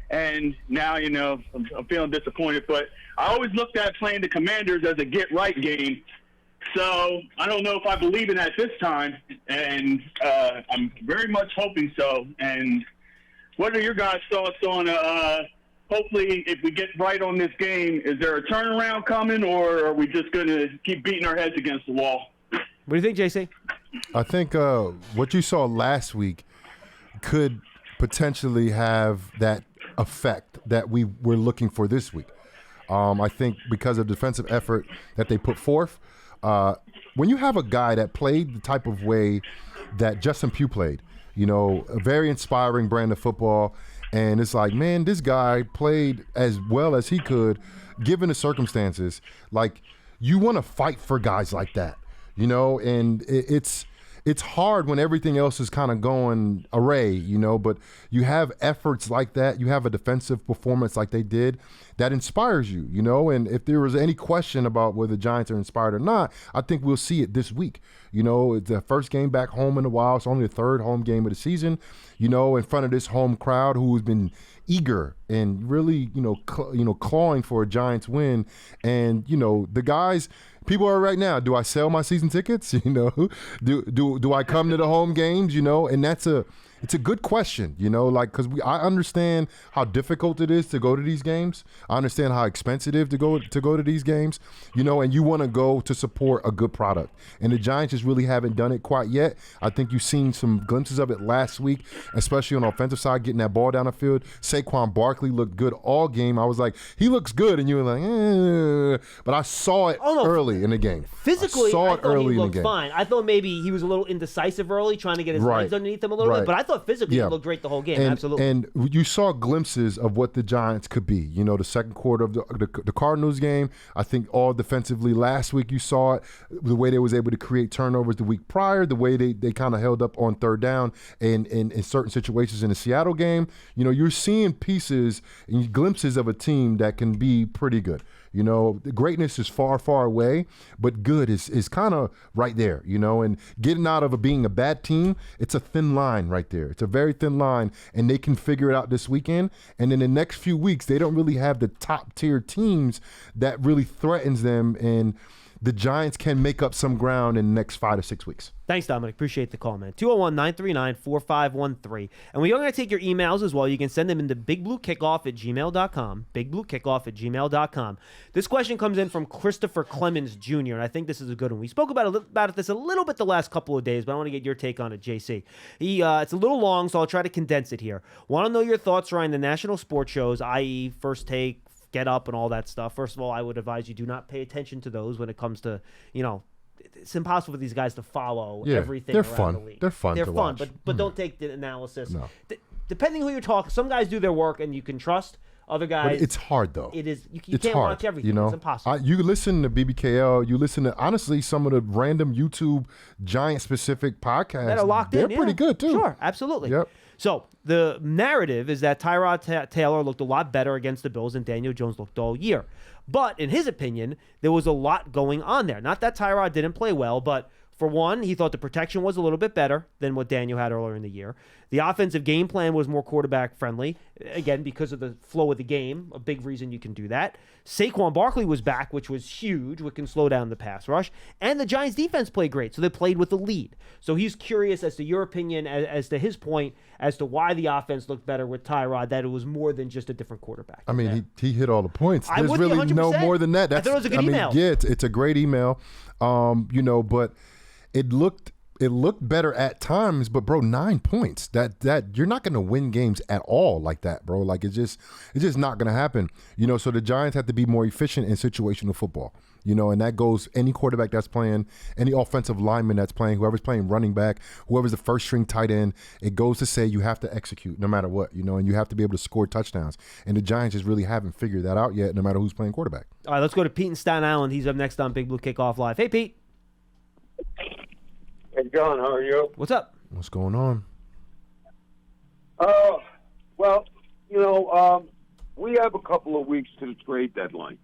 And now, I'm feeling disappointed. But I always looked at playing the Commanders as a get-right game. So I don't know if I believe in that this time. And I'm very much hoping so. And what are your guys' thoughts on hopefully if we get right on this game, is there a turnaround coming, or are we just going to keep beating our heads against the wall? What do you think, JC? I think what you saw last week could potentially have that effect that we were looking for this week. I think because of defensive effort that they put forth, when you have a guy that played the type of way that Justin Pugh played, a very inspiring brand of football, and it's like, man, this guy played as well as he could given the circumstances. Like, you want to fight for guys like that, and it's hard when everything else is kind of going array, but you have efforts like that. You have a defensive performance like they did that inspires you, and if there was any question about whether the Giants are inspired or not, I think we'll see it this week. It's the first game back home in a while. It's only the third home game of the season, in front of this home crowd who's been eager and really, clawing for a Giants win. And, the guys, people are right now, do I sell my season tickets? Do I come to the home games? And it's a good question, because I understand how difficult it is to go to these games. I understand how expensive it is to go to these games, and you want to go to support a good product. And the Giants just really haven't done it quite yet. I think you've seen some glimpses of it last week, especially on the offensive side, getting that ball down the field. Saquon Barkley looked good all game. I was like, he looks good, and you were like, but I saw it early in the game. Physically, I thought he looked fine. I thought maybe he was a little indecisive early, trying to get his legs underneath him a little bit, but I thought physically he looked great the whole game. Absolutely. And you saw glimpses of what the Giants could be. The second quarter of the Cardinals game, I think all defensively last week you saw it, the way they was able to create turnovers the week prior, the way they kind of held up on third down and in certain situations in the Seattle game. You're seeing pieces and glimpses of a team that can be pretty good. You know, the greatness is far, far away, but good is kind of right there, you know, and getting out of being a bad team, it's a thin line right there. It's a very thin line, and they can figure it out this weekend. And in the next few weeks, they don't really have the top tier teams that really threatens them, and the Giants can make up some ground in the next 5 to 6 weeks. Thanks, Dominic. Appreciate the call, man. 201-939-4513. And we are going to take your emails as well. You can send them into bigbluekickoff@gmail.com, bigbluekickoff@gmail.com. This question comes in from Christopher Clemens Jr., and I think this is a good one. We spoke about this a little bit the last couple of days, but I want to get your take on it, JC. It's a little long, so I'll try to condense it here. Want to know your thoughts around the national sports shows, i.e. First Take, Get Up, and all that stuff. First of all, I would advise you do not pay attention to those when it comes to, you know, it's impossible for these guys to follow everything they're around fun. the league. They're fun to fun, watch. but don't take the analysis. No. Depending who you're talking, some guys do their work and you can trust. Other guys, but it's hard though. It is. You it's can't hard, watch everything. You know, it's impossible. You listen to BBKL. You listen to, honestly, some of the random YouTube Giant-specific podcasts that are locked they're in. pretty good too. Sure, absolutely. Yep. So the narrative is that Tyrod Taylor looked a lot better against the Bills than Daniel Jones looked all year. But in his opinion, there was a lot going on there. Not that Tyrod didn't play well, but for one, he thought the protection was a little bit better than what Daniel had earlier in the year. The offensive game plan was more quarterback friendly, again, because of the flow of the game, a big reason you can do that. Saquon Barkley was back, which was huge, which can slow down the pass rush. And the Giants defense played great, so they played with the lead. So he's curious as to your opinion, as to his point, as to why the offense looked better with Tyrod, that it was more than just a different quarterback. I mean, he hit all the points. I'm There's with you really no 100%. more than that. I thought it was a good email. Yeah, it's a great email. You know, but it looked better at times, but bro, 9 points. That you're not going to win games at all like that, bro. Like it's just not going to happen. You know, so the Giants have to be more efficient in situational football. You know, and that goes any quarterback that's playing, any offensive lineman that's playing, whoever's playing running back, whoever's the first string tight end. It goes to say you have to execute no matter what, you know, and you have to be able to score touchdowns. And the Giants just really haven't figured that out yet, no matter who's playing quarterback. All right, let's go to Pete in Staten Island. He's up next on Big Blue Kickoff Live. Hey, Pete. Hey, John, how are you? What's up? What's going on? Well, you know, we have a couple of weeks to the trade deadline.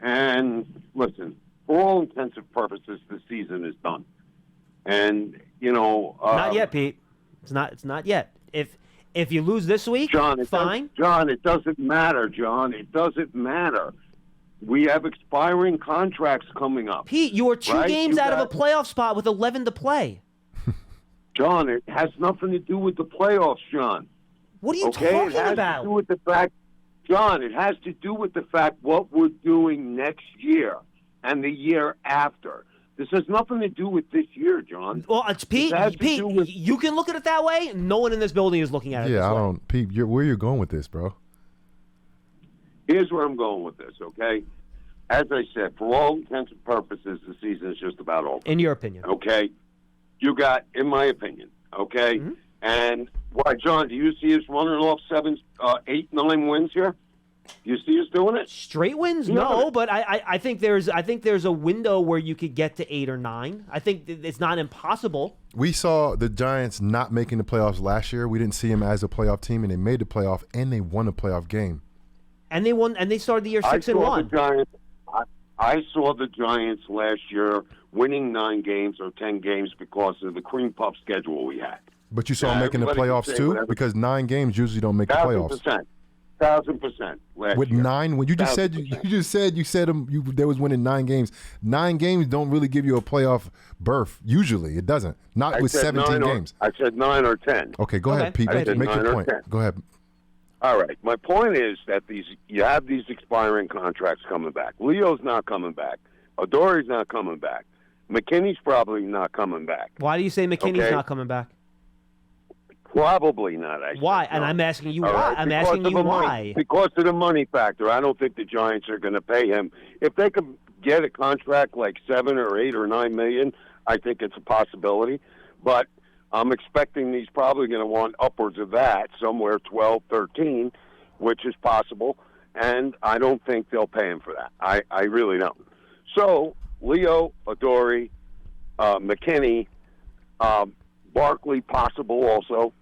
And listen, for all intents and purposes, the season is done. And, you know... not yet, Pete. It's not yet. If you lose this week, John, fine. John, it doesn't matter, John. It doesn't matter. We have expiring contracts coming up. Pete, you are two games out of a playoff spot with 11 to play. John, it has nothing to do with the playoffs, John. What are you talking about? It has to do with the fact, John, it has to do with the fact what we're doing next year and the year after. This has nothing to do with this year, John. Well, it's Pete. You can look at it that way. No one in this building is looking at it this way. Yeah, I don't. Pete, where you going with this, bro? Here's where I'm going with this, okay? As I said, for all intents and purposes, the season is just about over. In your opinion. Okay? You got, in my opinion, okay? Mm-hmm. And, why, John, do you see us running off 7, 8, 9 wins here? Do you see us doing it? Straight wins? No, but I think there's a window where you could get to 8 or 9. I think it's not impossible. We saw the Giants not making the playoffs last year. We didn't see them as a playoff team, and they made the playoff, and they won a playoff game. And they won, and they started the year 6-1. I saw the Giants last year winning 9 games or 10 games because of the cream puff schedule we had. But you saw them making the playoffs too, because 9 games usually don't make the playoffs. 1,000% last With year. 9, when you just said they was winning 9 games. 9 games don't really give you a playoff berth. Usually, it doesn't. Not with 17 games. I said 9 or 10. Okay, go ahead, Pete. Make your point. Go ahead. All right. My point is that you have these expiring contracts coming back. Leo's not coming back. Adori's not coming back. McKinney's probably not coming back. Why do you say McKinney's not coming back? Probably not. Why? And I'm asking you why. Right. I'm asking you why. Because of the money factor. I don't think the Giants are going to pay him. If they could get a contract like 7 or 8 or 9 million, I think it's a possibility. But I'm expecting he's probably going to want upwards of that, somewhere 12, 13, which is possible. And I don't think they'll pay him for that. I really don't. So, Leo, Adori, McKinney, Barkley possible also.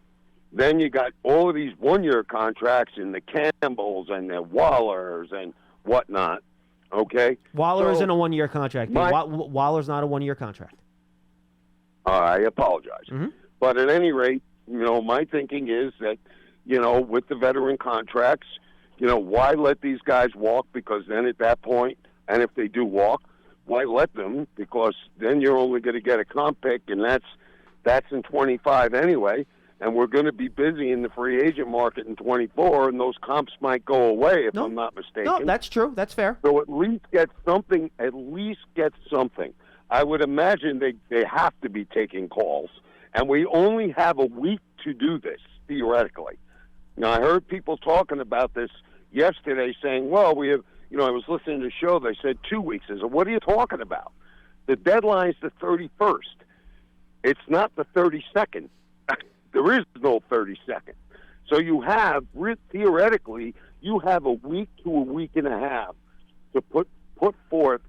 Then you got all of these one-year contracts in the Campbells and the Wallers and whatnot. Okay? Waller So, isn't a 1-year contract. Waller's not a 1-year contract. I apologize. Mm-hmm. But at any rate, my thinking is that, with the veteran contracts, why let these guys walk? Because then at that point, and if they do walk, why let them? Because then you're only going to get a comp pick, and that's in 25 anyway. And we're going to be busy in the free agent market in 24, and those comps might go away if I'm not mistaken. No, that's true. That's fair. So at least get something. At least get something. I would imagine they have to be taking calls, and we only have a week to do this theoretically. Now I heard people talking about this yesterday, saying, "Well, we have." I was listening to the show. They said 2 weeks. I said, "What are you talking about? The deadline's the 31st. It's not the 32nd. There is no 32nd. So you have, theoretically, you have a week to a week and a half to put forth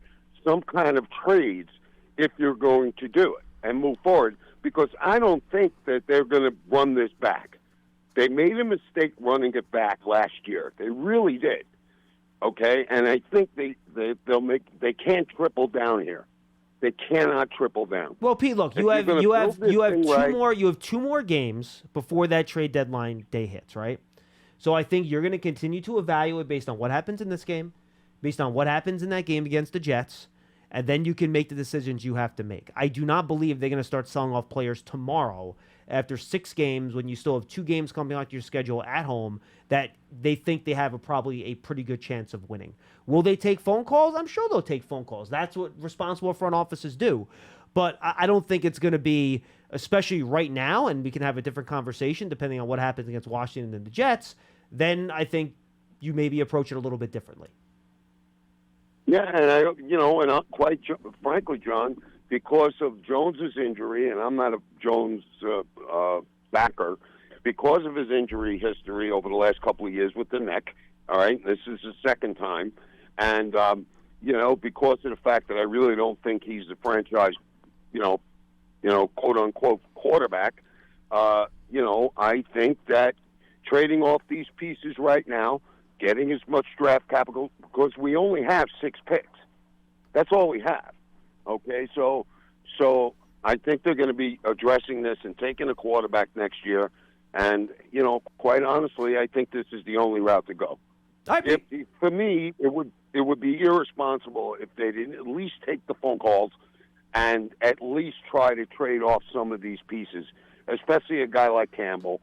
some kind of trades if you're going to do it and move forward, because I don't think that they're going to run this back. They made a mistake running it back last year. They really did. Okay, and I think they can't triple down here. They cannot triple down. Well, Pete, look, you have two more games before that trade deadline day hits, right? So I think you're going to continue to evaluate based on what happens in this game, based on what happens in that game against the Jets, and then you can make the decisions you have to make. I do not believe they're going to start selling off players tomorrow after 6 games when you still have 2 games coming out your schedule at home that they think they have probably a pretty good chance of winning. Will they take phone calls? I'm sure they'll take phone calls. That's what responsible front offices do. But I don't think it's going to be, especially right now, and we can have a different conversation depending on what happens against Washington and the Jets, then I think you maybe approach it a little bit differently. Yeah, and quite frankly, John, because of Jones's injury, and I'm not a Jones backer, because of his injury history over the last couple of years with the neck, all right, this is the second time, and, because of the fact that I really don't think he's the franchise, quote-unquote quarterback, I think that trading off these pieces right now, getting as much draft capital, because we only have 6 picks. That's all we have. Okay, so I think they're going to be addressing this and taking a quarterback next year. And, quite honestly, I think this is the only route to go. For me, it would be irresponsible if they didn't at least take the phone calls and at least try to trade off some of these pieces, especially a guy like Campbell,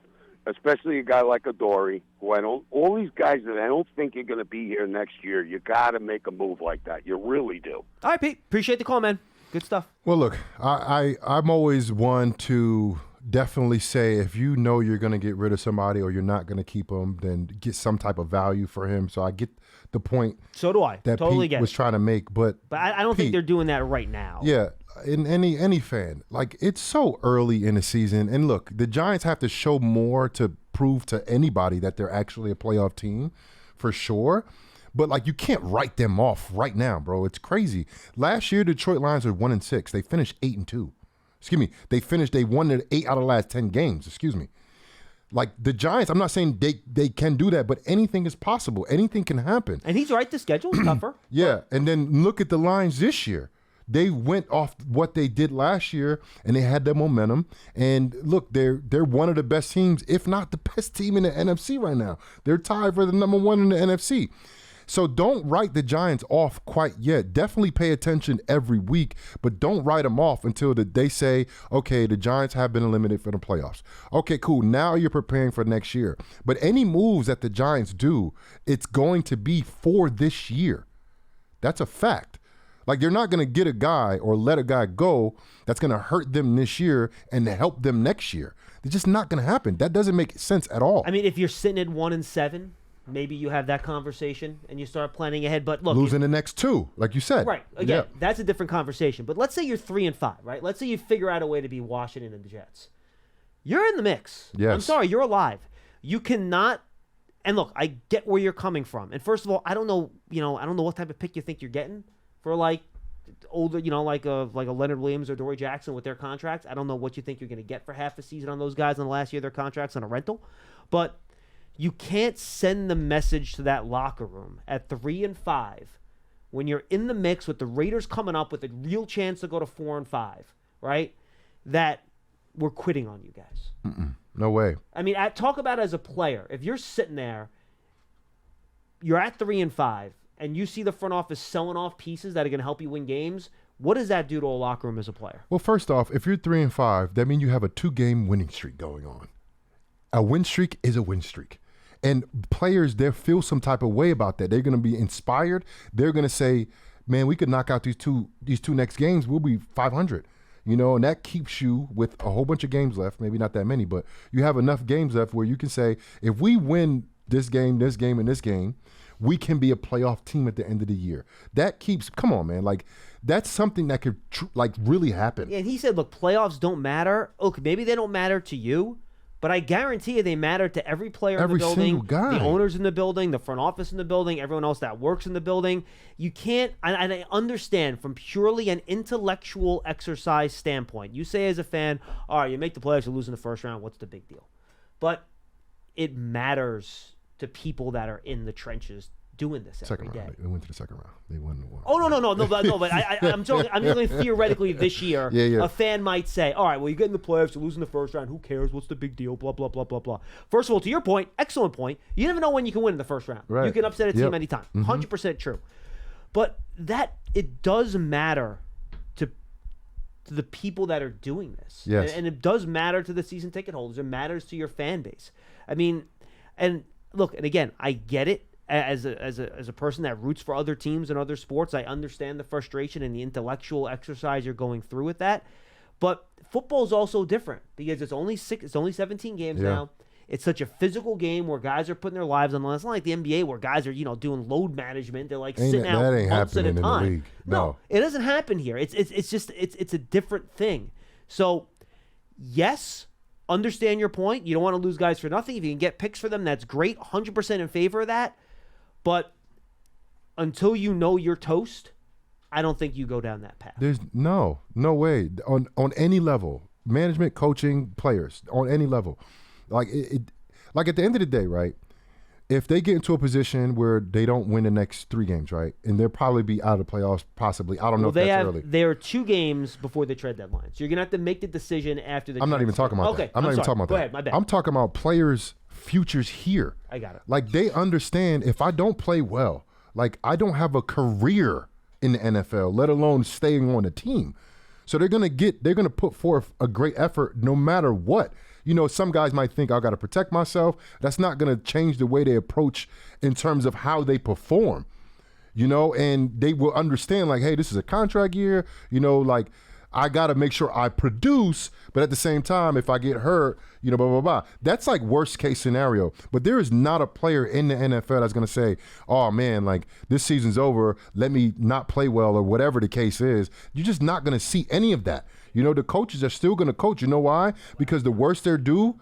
especially a guy like Adoree, all these guys that I don't think are going to be here next year. You got to make a move like that. You really do. All right, Pete. Appreciate the call, man. Good stuff. Well, look, I'm always one to definitely say if you know you're going to get rid of somebody or you're not going to keep them, then get some type of value for him. So I get the point. So do I. That totally Pete was trying to make, but I don't think they're doing that right now. Yeah, in any fan, like, it's so early in the season, and look, the Giants have to show more to prove to anybody that they're actually a playoff team, for sure. But, like, you can't write them off right now, bro. It's crazy. Last year, Detroit Lions were 1-6. They finished 8-2. Excuse me. They won 8 out of the last 10 games. Excuse me. Like, the Giants, I'm not saying they can do that, but anything is possible. Anything can happen. And he's right. The schedule's tougher. Yeah. And then look at the Lions this year. They went off what they did last year, and they had their momentum. And look, they're one of the best teams, if not the best team in the NFC right now. They're tied for the number 1 in the NFC. So don't write the Giants off quite yet. Definitely pay attention every week, but don't write them off until they say, okay, the Giants have been eliminated for the playoffs. Okay, cool. Now you're preparing for next year. But any moves that the Giants do, it's going to be for this year. That's a fact. Like, they're not going to get a guy or let a guy go that's going to hurt them this year and help them next year. It's just not going to happen. That doesn't make sense at all. I mean, if you're sitting at 1-7, maybe you have that conversation and you start planning ahead. But look, losing the next 2, like you said. Right. Again, that's a different conversation. But let's say you're 3-5, right? Let's say you figure out a way to be Washington and the Jets. You're in the mix. Yes. I'm sorry, you're alive. You cannot. And look, I get where you're coming from. And first of all, I don't know what type of pick you think you're getting for, like, older, like a Leonard Williams or Dory Jackson with their contracts. I don't know what you think you're going to get for half a season on those guys in the last year of their contracts on a rental. But you can't send the message to that locker room at 3-5 when you're in the mix with the Raiders coming up with a real chance to go to 4-5, right, that we're quitting on you guys. No way. I mean, talk about as a player. If you're sitting there, you're at 3-5, and you see the front office selling off pieces that are going to help you win games, what does that do to a locker room as a player? Well, first off, if you're 3-5, that means you have a 2-game winning streak going on. A win streak is a win streak. And players, they feel some type of way about that. They're going to be inspired. They're going to say, man, we could knock out these two next games. We'll be 500. You know, and that keeps you with a whole bunch of games left, maybe not that many, but you have enough games left where you can say, if we win this game, and this game, we can be a playoff team at the end of the year. That keeps, come on, man, like, that's something that could really happen. Yeah, and he said, look, playoffs don't matter. Look, maybe they don't matter to you, but I guarantee you they matter to every player in the building, single guy. The owners in the building, the front office in the building, everyone else that works in the building. You can't, and I understand from purely an intellectual exercise standpoint, you say as a fan, all right, you make the playoffs, you lose in the first round, what's the big deal? But it matters to people that are in the trenches doing this every day. They went to the second round. They won the one. Oh no! But I'm talking. I'm talking theoretically this year. Yeah. A fan might say, "All right, well, you get in the playoffs, you lose in the first round. Who cares? What's the big deal? Blah blah blah blah blah." First of all, to your point, excellent point. You never know when you can win in the first round. Right. You can upset a team Yep. anytime. 100% true. But that it does matter to the people that are doing this. Yes. And it does matter to the season ticket holders. It matters to your fan base. I mean, and look, and again, I get it. As a person that roots for other teams and other sports, I understand the frustration and the intellectual exercise you're going through with that. But football is also different because it's only 17 games now. It's such a physical game where guys are putting their lives on the line. It's not like the NBA where guys are, doing load management. They're like sitting out months at a time. In the league. No, it doesn't happen here. It's just a different thing. So, yes, understand your point. You don't want to lose guys for nothing. If you can get picks for them, that's great. 100% in favor of that. But until you know you're toast, I don't think you go down that path. There's no way on any level, management, coaching, players, on any level. Like like at the end of the day, right? If they get into a position where they don't win the next 3 games, right, and they'll probably be out of the playoffs, possibly. I don't know if that's early. There are 2 games before the trade deadline, so you're gonna have to make the decision after the. I'm not even talking about that. I'm not even talking about that. Go ahead, my bad. I'm talking about players' futures here. I got it. Like they understand if I don't play well, like I don't have a career in the NFL, let alone staying on a team. So they're gonna put forth a great effort no matter what. Some guys might think I got to protect myself. That's not going to change the way they approach in terms of how they perform, and they will understand like, hey, this is a contract year, like I got to make sure I produce, but at the same time, if I get hurt, blah, blah, blah. That's like worst case scenario. But there is not a player in the NFL that's going to say, oh man, like this season's over, let me not play well or whatever the case is. You're just not going to see any of that. The coaches are still going to coach. You know why? Because the worse they do,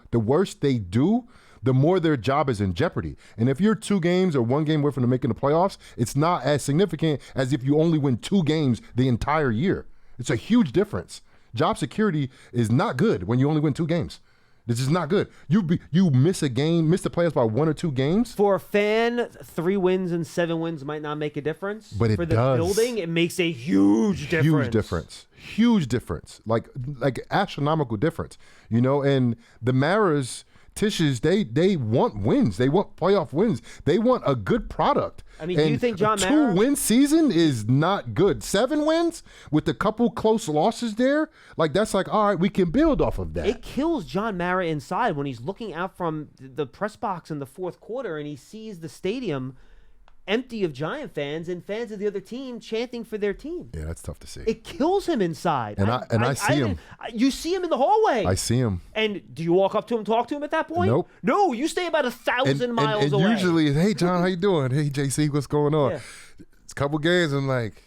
the more their job is in jeopardy. And if you're 2 games or 1 game away from making the playoffs, it's not as significant as if you only win 2 games the entire year. It's a huge difference. Job security is not good when you only win 2 games. This is not good. You miss a game, miss the playoffs by 1 or 2 games. For a fan, 3 wins and 7 wins might not make a difference. But it for the does. building, it makes a huge difference. Huge difference. Like astronomical difference. And the Maras, Tisches, they want wins. They want playoff wins. They want a good product. I mean, do you think John Mara? 2-win season is not good. 7 wins with a couple close losses there, like that's like, all right, we can build off of that. It kills John Mara inside when he's looking out from the press box in the 4th quarter and he sees the stadium empty of Giant fans and fans of the other team chanting for their team. Yeah, that's tough to see. It kills him inside. And I see him. You see him in the hallway. I see him. And do you walk up to him, talk to him at that point? Nope. No, you stay about 1,000 miles away. And usually, hey, John, how you doing? Hey, JC, what's going on? Yeah. It's a couple games, I'm like,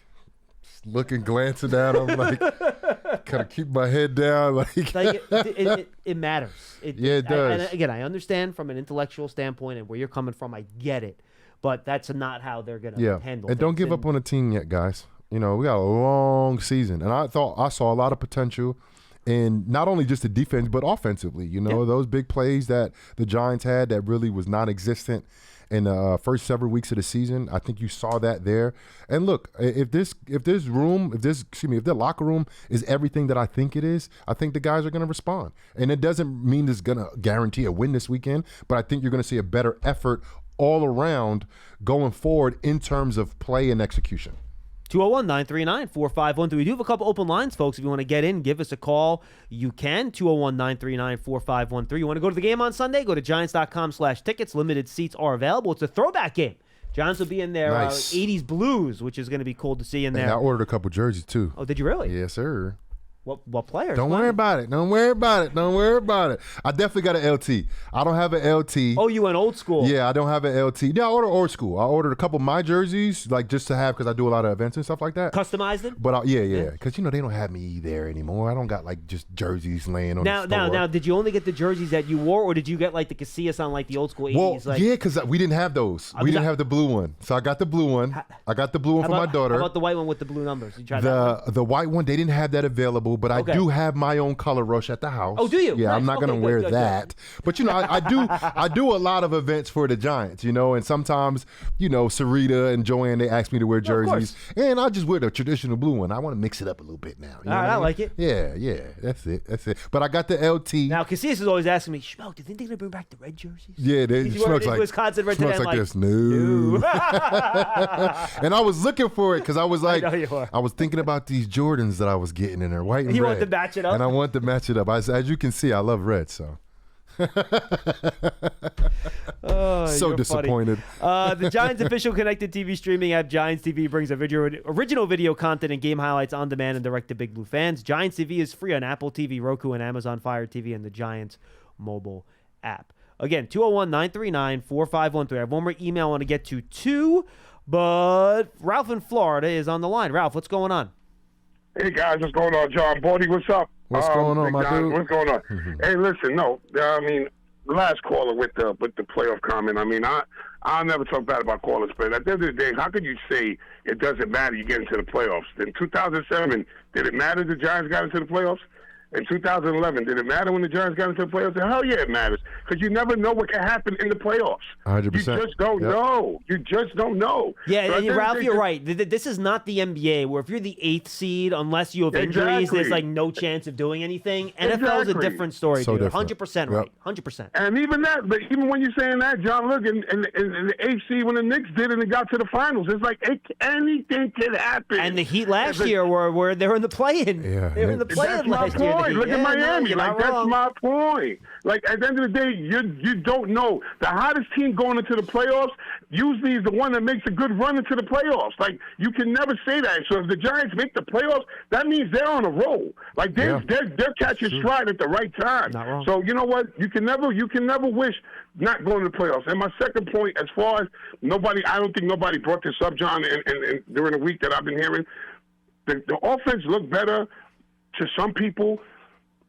looking, glancing at him, like, kind of keep my head down. Like it matters. It does. And again, I understand from an intellectual standpoint and where you're coming from. I get it. But that's not how they're going to handle it. And don't give up on the team yet, guys. We got a long season. And I thought I saw a lot of potential in not only just the defense, but offensively. Those big plays that the Giants had that really was non-existent in the first several weeks of the season. I think you saw that there. And look, if the locker room is everything that I think it is, I think the guys are going to respond. And it doesn't mean it's going to guarantee a win this weekend, but I think you're going to see a better effort all around going forward in terms of play and execution. 201-939-4513. We do have a couple open lines, folks. If you want to get in, give us a call, you can. 201-939-4513. You want to go to the game on Sunday? Go to Giants.com/tickets. Limited seats are available. It's a throwback game. Giants will be in their Nice. 80s blues, which is going to be cool to see in there. And I ordered a couple jerseys too. Oh, did you really? Yes, sir. What players? Don't worry about it. Don't worry about it. Don't worry about it. I definitely got an LT. I don't have an LT. Oh, you went old school. Yeah, I don't have an LT. Yeah, I ordered old school. I ordered a couple of my jerseys, like just to have, because I do a lot of events and stuff like that. Customized them? But yeah, because they don't have me there anymore. I don't got like just jerseys laying on the store. Now, did you only get the jerseys that you wore, or did you get like the Casillas on like the old school 80s? Well, yeah, because we didn't have those. We didn't have the blue one, so I got the blue one. I got the blue one for my daughter. How about the white one with the blue numbers? You tried that? The white one, they didn't have that available, but I do have my own color rush at the house. Oh, do you? Yeah, Nice. I'm not going to wear that. But, I do a lot of events for the Giants, and sometimes, Sarita and Joanne, they ask me to wear jerseys. And I just wear the traditional blue one. I want to mix it up a little bit now. All right, I like it. Yeah, that's it. But I got the LT. Now, Casillas is always asking me, Schmeelk, do you think they're going to bring back the red jerseys? Yeah, it smells like Wisconsin red today. Smells like I'm this. No. And I was looking for it because I was like, I was thinking about these Jordans that I was getting in there, white and red. You want to match it up? And I want to match it up. As you can see, I love red, so. So disappointed. The Giants official connected TV streaming app Giants TV brings original video content and game highlights on demand and direct to Big Blue fans. Giants TV is free on Apple TV, Roku, and Amazon Fire TV and the Giants mobile app. Again, 201-939-4513. I have one more email I want to get to too, but Ralph in Florida is on the line. Ralph, what's going on? Hey guys, what's going on, John Bodie? What's up? What's going on, my dude? What's going on? Hey, listen, last caller with the playoff comment. I'll never talk bad about callers, but at the end of the day, how could you say it doesn't matter you get into the playoffs? In 2007, did it matter the Giants got into the playoffs? In 2011, did it matter when the Giants got into the playoffs? Hell yeah, it matters. Because you never know what can happen in the playoffs. 100%. You just don't know. You just don't know. Yeah, So Ralph, you're right. This is not the NBA, where if you're the 8th seed, unless you have injuries, there's like no chance of doing anything. NFL is a different story, so dude. different. 100% right. 100%. And even that, but even when you're saying that, John, look, in the AFC, when the Knicks did and it got to the finals, it's like anything can happen. And the Heat last year were they were in the play-in. Yeah, they were in the play-in That's last my year. point. Look at Miami. That's That's my point. Like, at the end of the day, you don't know. The hottest team going into the playoffs usually is the one that makes a good run into the playoffs. Like, you can never say that. So if the Giants make the playoffs, that means they're on a roll. Like, they're catching stride at the right time. Not wrong. So you know what? You can never wish not going to the playoffs. And my second point, as far as I don't think nobody brought this up, John, and during the week that I've been hearing, the offense looked better to some people.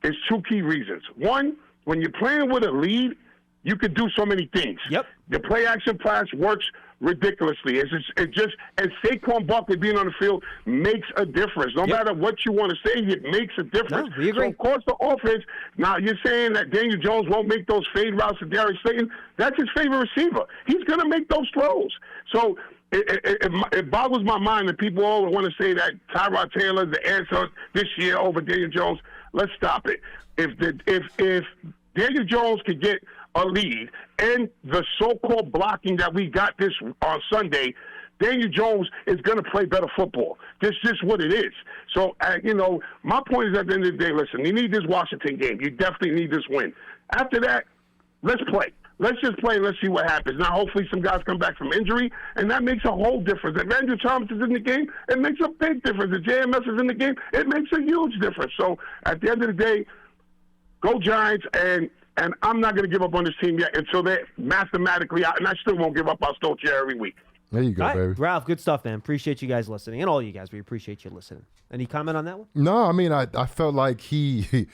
There's two key reasons. One, when you're playing with a lead, you can do so many things. Yep. The play action pass works ridiculously. It's just and Saquon Barkley being on the field makes a difference. No matter what you want to say, it makes a difference. No, we agree. So of course the offense. Now you're saying that Daniel Jones won't make those fade routes to Darius Slayton. That's his favorite receiver. He's going to make those throws. So it boggles my mind that people all want to say that Tyrod Taylor is the answer this year over Daniel Jones. Let's stop it. If Daniel Jones could get a lead and the so-called blocking that we got this on Sunday, Daniel Jones is going to play better football. This is what it is. So, my point is at the end of the day, listen, you need this Washington game. You definitely need this win. After that, let's play. Let's just play and let's see what happens. Now, hopefully some guys come back from injury, and that makes a whole difference. If Andrew Thomas is in the game, it makes a big difference. If JMS is in the game, it makes a huge difference. So, at the end of the day, go Giants, and I'm not going to give up on this team yet until they're mathematically out, and I still won't give up. I'll still cheer every week. There you go, All right. baby. Ralph, good stuff, man. Appreciate you guys listening. And all you guys, we appreciate you listening. Any comment on that one? No, I felt like he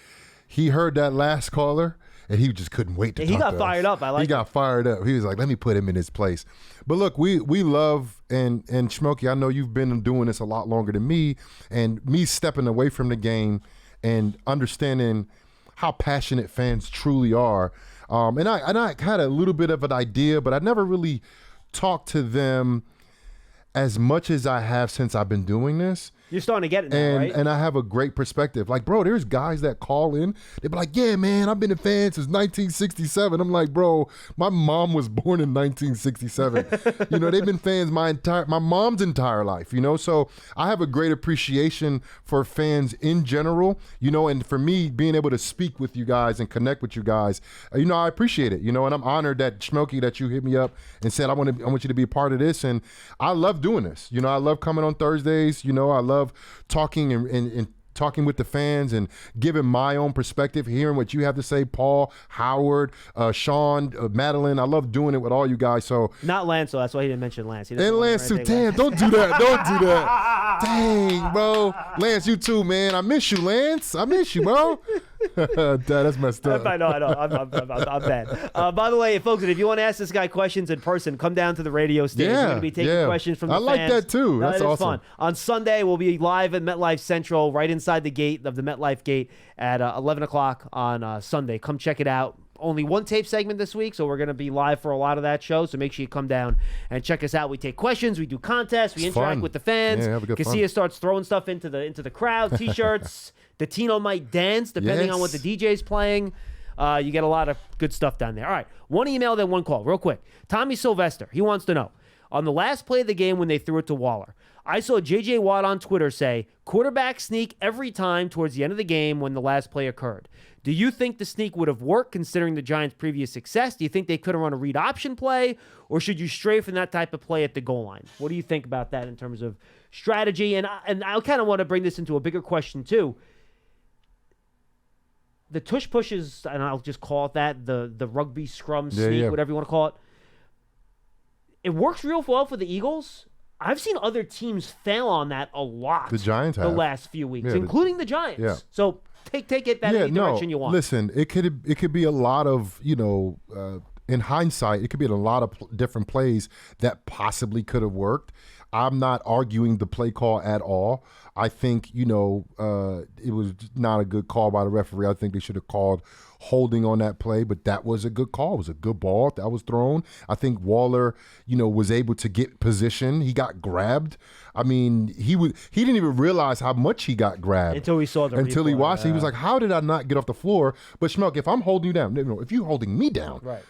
heard that last caller, and he just couldn't wait to talk He got to fired us. up. He got fired up. He was like, let me put him in his place. But look, we love, and Schmeelk, I know you've been doing this a lot longer than me, and me stepping away from the game and understanding how passionate fans truly are. And I had a little bit of an idea, but I never really talked to them as much as I have since I've been doing this. You're starting to get it now, right? And I have a great perspective. Like, bro, there's guys that call in. They be like, yeah, man, I've been a fan since 1967. I'm like, bro, my mom was born in 1967. You know, they've been fans my mom's entire life, you know? So I have a great appreciation for fans in general, you know, and for me, being able to speak with you guys and connect with you guys, you know, I appreciate it, you know, and I'm honored that, Schmeelk, that you hit me up and said, I want you to be a part of this. And I love doing this. You know, I love coming on Thursdays. You know, I love talking and talking with the fans and giving my own perspective, hearing what you have to say, Paul, Howard, Sean, Madeline. I love doing it with all you guys. So not Lance, so that's why he didn't mention Lance. And Lance too. Damn, don't do that. Don't do that. Dang, bro. Lance, you too, man. I miss you, Lance. I miss you, bro. Dad, that's messed up. I know. I'm bad. By the way, folks, if you want to ask this guy questions in person, come down to the radio stage. We're going to be taking questions from the fans. I like that too. That's awesome. Fun. On Sunday, we'll be live at MetLife Central, right inside the gate of the MetLife gate at 11 o'clock on Sunday. Come check it out. Only one tape segment this week, so we're going to be live for a lot of that show. So make sure you come down and check us out. We take questions, we do contests, we interact with the fans. Casillas starts throwing stuff into the crowd, T-shirts. The Tino might dance depending on what the DJ's playing. You get a lot of good stuff down there. All right, one email, then one call, real quick. Tommy Sylvester, he wants to know, on the last play of the game when they threw it to Waller, I saw J.J. Watt on Twitter say, quarterback sneak every time towards the end of the game when the last play occurred. Do you think the sneak would have worked considering the Giants' previous success? Do you think they could have run a read option play, or should you stray from that type of play at the goal line? What do you think about that in terms of strategy? And I kind of want to bring this into a bigger question too. The tush pushes, and I'll just call it that, the rugby scrum sneak, whatever you want to call it. It works real well for the Eagles. I've seen other teams fail on that a lot. The Giants have. The last few weeks, including the Giants. Yeah. So take it that any direction you want. Listen, it could be a lot of, you know, in hindsight, it could be a lot of different plays that possibly could have worked. I'm not arguing the play call at all. I think, you know, it was not a good call by the referee. I think they should have called holding on that play, but that was a good call. It was a good ball that was thrown. I think Waller, you know, was able to get position. He got grabbed. I mean, he didn't even realize how much he got grabbed until he saw the until he watched it. He was like, "How did I not get off the floor?" But Schmeelk, if I'm holding you down, if you're holding me down, right?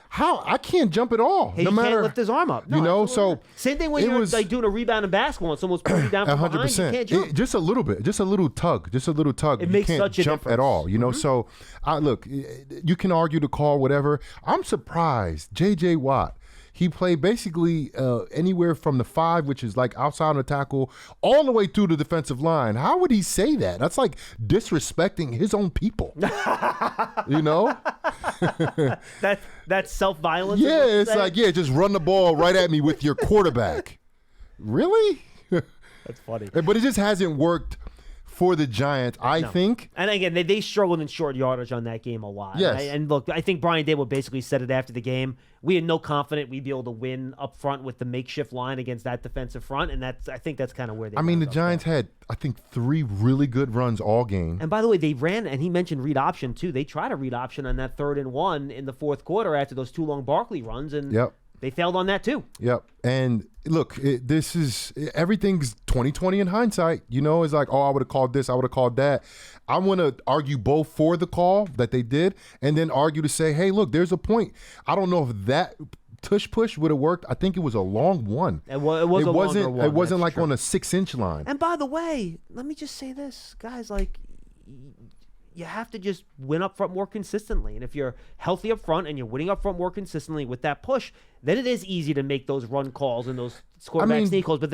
How I can't jump at all. He can't lift his arm up. No, you know, so same thing when you're like doing a rebound in basketball and someone's putting you down from 100%. Behind. You can't jump. Just a little bit, just a little tug. It makes can't such a jump difference at all. You know, so look, you can argue the call, whatever. I'm surprised. J.J. Watt. He played basically anywhere from the 5, which is like outside of the tackle, all the way through the defensive line. How would he say that? That's like disrespecting his own people. You know? That's self-violence? Yeah, it's like, just run the ball right at me with your quarterback. Really? That's funny. But it just hasn't worked for the Giants, I think. And again, they struggled in short yardage on that game a lot. Yes. And look, I think Brian Daboll basically said it after the game. We had no confidence we'd be able to win up front with the makeshift line against that defensive front, and I think that's kind of where they. I mean, the Giants had, I think, 3 really good runs all game. And by the way, they ran, and he mentioned read option too. They tried a read option on that 3rd and 1 in the 4th quarter after those 2 long Barkley runs, and they failed on that too. Yep. And look, everything's 20/20 in hindsight. You know, it's like, I would have called this, I would have called that. I want to argue both for the call that they did, and then argue to say, hey, look, there's a point. I don't know if that tush push would have worked. I think it was a long one. It wasn't like on a 6-inch line. And by the way, let me just say this, guys, like, you have to just win up front more consistently. And if you're healthy up front and you're winning up front more consistently with that push, then it is easy to make those run calls and those quarterback sneak calls. But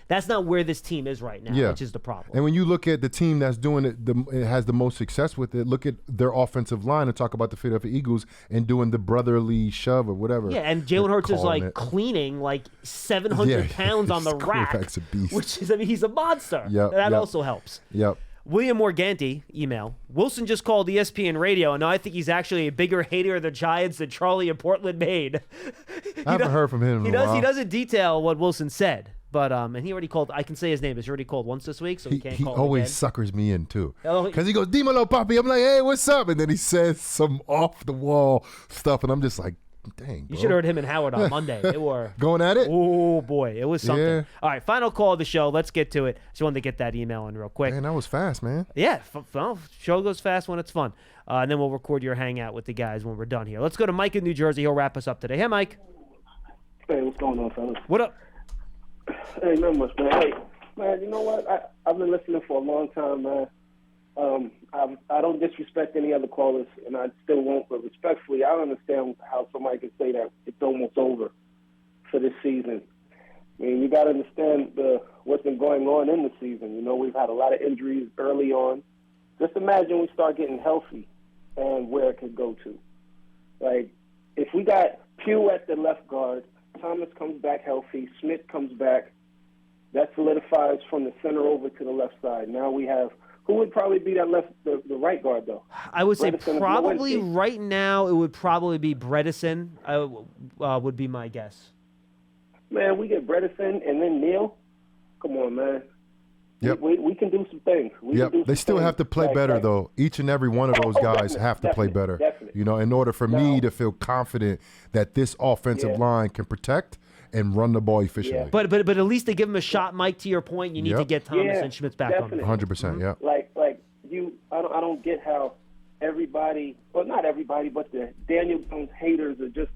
that's not where this team is right now, which is the problem. And when you look at the team that's doing it, it has the most success with it, look at their offensive line and talk about the Philadelphia Eagles and doing the brotherly shove or whatever. Yeah, and Jalen Hurts is like cleaning like 700 pounds on the rack. A beast. Which is, he's a monster. That also helps. Yep. William Morganti, email. Wilson just called ESPN Radio, and now I think he's actually a bigger hater of the Giants than Charlie in Portland made. I haven't heard from him in a while. He doesn't detail what Wilson said, But and he already called. I can say his name. He's already called once this week, so we can't he call him always again. suckers me in too. Oh, Because he goes, Dímelo, papi. I'm like, hey, what's up? And then he says some off the wall stuff, and I'm just like, dang. You bro. should have heard him and Howard on Monday. They were going at it. Oh boy, it was something. Yeah. All right, final call of the show. Let's get to it. Just wanted to get that email in real quick. Man, that was fast, man. Yeah, well, show goes fast when it's fun. And then we'll record your hangout with the guys when we're done here. Let's go to Mike in New Jersey. He'll wrap us up today. Hey, Mike. Hey, what's going on, fellas? What up? Hey, not much, man. Hey, man, you know what? I've been listening for a long time, man. I don't disrespect any other callers, and I still won't, but respectfully, I don't understand how somebody can say that it's almost over for this season. I mean, you got to understand what's been going on in the season. You know, we've had a lot of injuries early on. Just imagine we start getting healthy and where it could go to. Like, if we got Pugh at the left guard, Thomas comes back healthy, Smith comes back, that solidifies from the center over to the left side. Now we have, who would probably be that the right guard, though? I would say Bredesen probably and Lewinsky. right now it would probably be Bredesen, would be my guess. Man, we get Bredesen and then Neal. Come on, man. Yep. We can do some things. They still have to play better, though. Each and every one of those guys have to play better. Definitely. You know, in order for me to feel confident that this offensive line can protect and run the ball efficiently. Yeah. But at least to give him a shot, Mike. To your point, you need to get Thomas and Schmitz back definitely. on. 100%. Yeah. Like I don't get how everybody, well, not everybody, but the Daniel Jones haters are just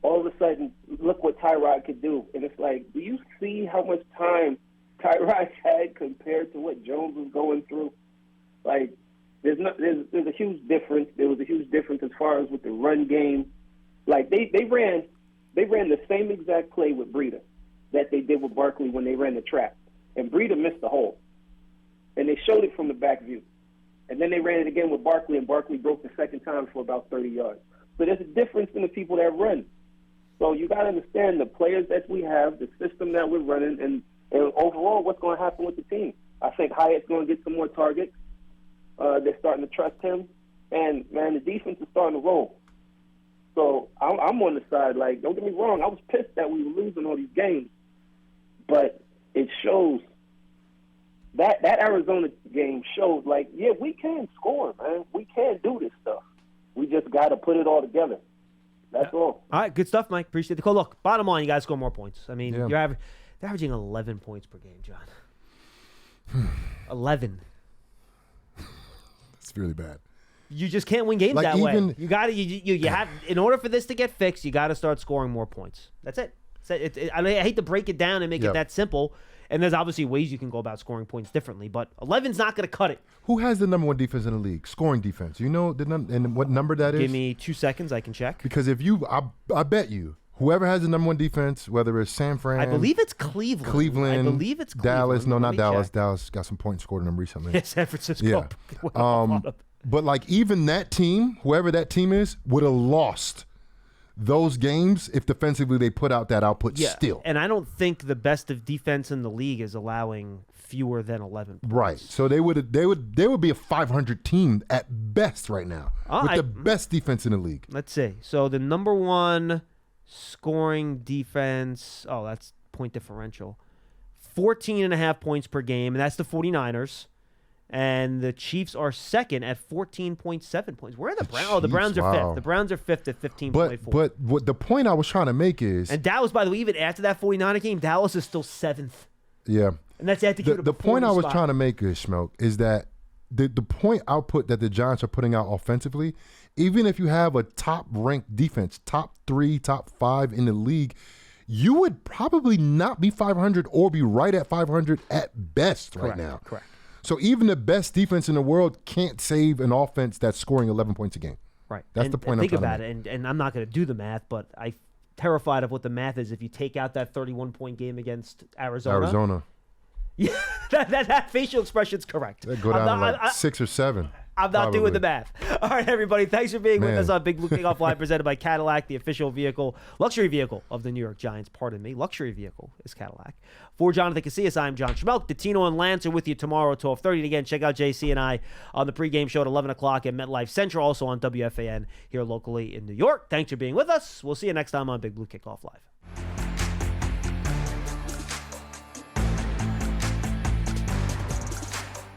all of a sudden look what Tyrod could do, and it's like, do you see how much time Tyrod had compared to what Jones was going through? Like, there's a huge difference. There was a huge difference as far as with the run game. Like they ran the same exact play with Breida that they did with Barkley when they ran the trap, and Breida missed the hole, and they showed it from the back view, and then they ran it again with Barkley, and Barkley broke the second time for about 30 yards. So there's a difference in the people that run. So you got to understand the players that we have, the system that we're running, and overall what's going to happen with the team. I think Hyatt's going to get some more targets. They're starting to trust him. And, man, the defense is starting to roll. So I'm on the side. Like, don't get me wrong, I was pissed that we were losing all these games. But it shows that Arizona game showed, like, yeah, we can score, man. We can do this stuff. We just got to put it all together. That's all. All right, good stuff, Mike. Appreciate the call. Look, bottom line, you guys score more points. I mean, they're averaging 11 points per game, John. 11. It's really bad. You just can't win games Like, that even- way. You got to. You have, in order for this to get fixed, you got to start scoring more points. That's it. I hate to break it down and make it that simple. And there's obviously ways you can go about scoring points differently, but 11's not going to cut it. Who has the number one defense in the league? Scoring defense. You know and what number that is? Give me 2 seconds. I can check. Because if you, I bet you, whoever has the number one defense, whether it's San Fran, I believe it's Cleveland. I believe it's Cleveland. Dallas. No, Let not me Dallas. check. Dallas got some points scored in them recently. Yeah, San Francisco. Yeah. But like even that team, whoever that team is, would have lost those games if defensively they put out that output still. And I don't think the best of defense in the league is allowing fewer than 11 points. Right. So they would be a 500 team at best right now with the best defense in the league. Let's see. So the number one scoring defense, that's point differential. 14.5 points per game, and that's the 49ers. And the Chiefs are second at 14.7 points. Where are the Browns? Oh, the Browns are fifth. The Browns are fifth at 15.4. But what the point I was trying to make is... And Dallas, by the way, even after that 49er game, Dallas is still seventh. Yeah. And that's at the point I was trying to make is, Schmeelk, is that the point output that the Giants are putting out offensively, even if you have a top-ranked defense, top 3, top 5 in the league, you would probably not be 500 or be right at 500 at best right now. Correct. So even the best defense in the world can't save an offense that's scoring 11 points a game. Right. That's the point I'm trying to make. Think about it, and I'm not going to do the math, but I'm terrified of what the math is if you take out that 31-point game against Arizona. Yeah, that facial expression's correct. That'd go down to like 6 or 7. I'm not doing the math. All right, everybody. Thanks for being with us on Big Blue Kickoff Live, presented by Cadillac, the official luxury vehicle of the New York Giants. Pardon me. Luxury vehicle is Cadillac. For Jonathan Casillas, I'm John Schmeelk. Tino and Lance are with you tomorrow at 12:30. And again, check out JC and I on the pregame show at 11 o'clock at MetLife Central, also on WFAN here locally in New York. Thanks for being with us. We'll see you next time on Big Blue Kickoff Live.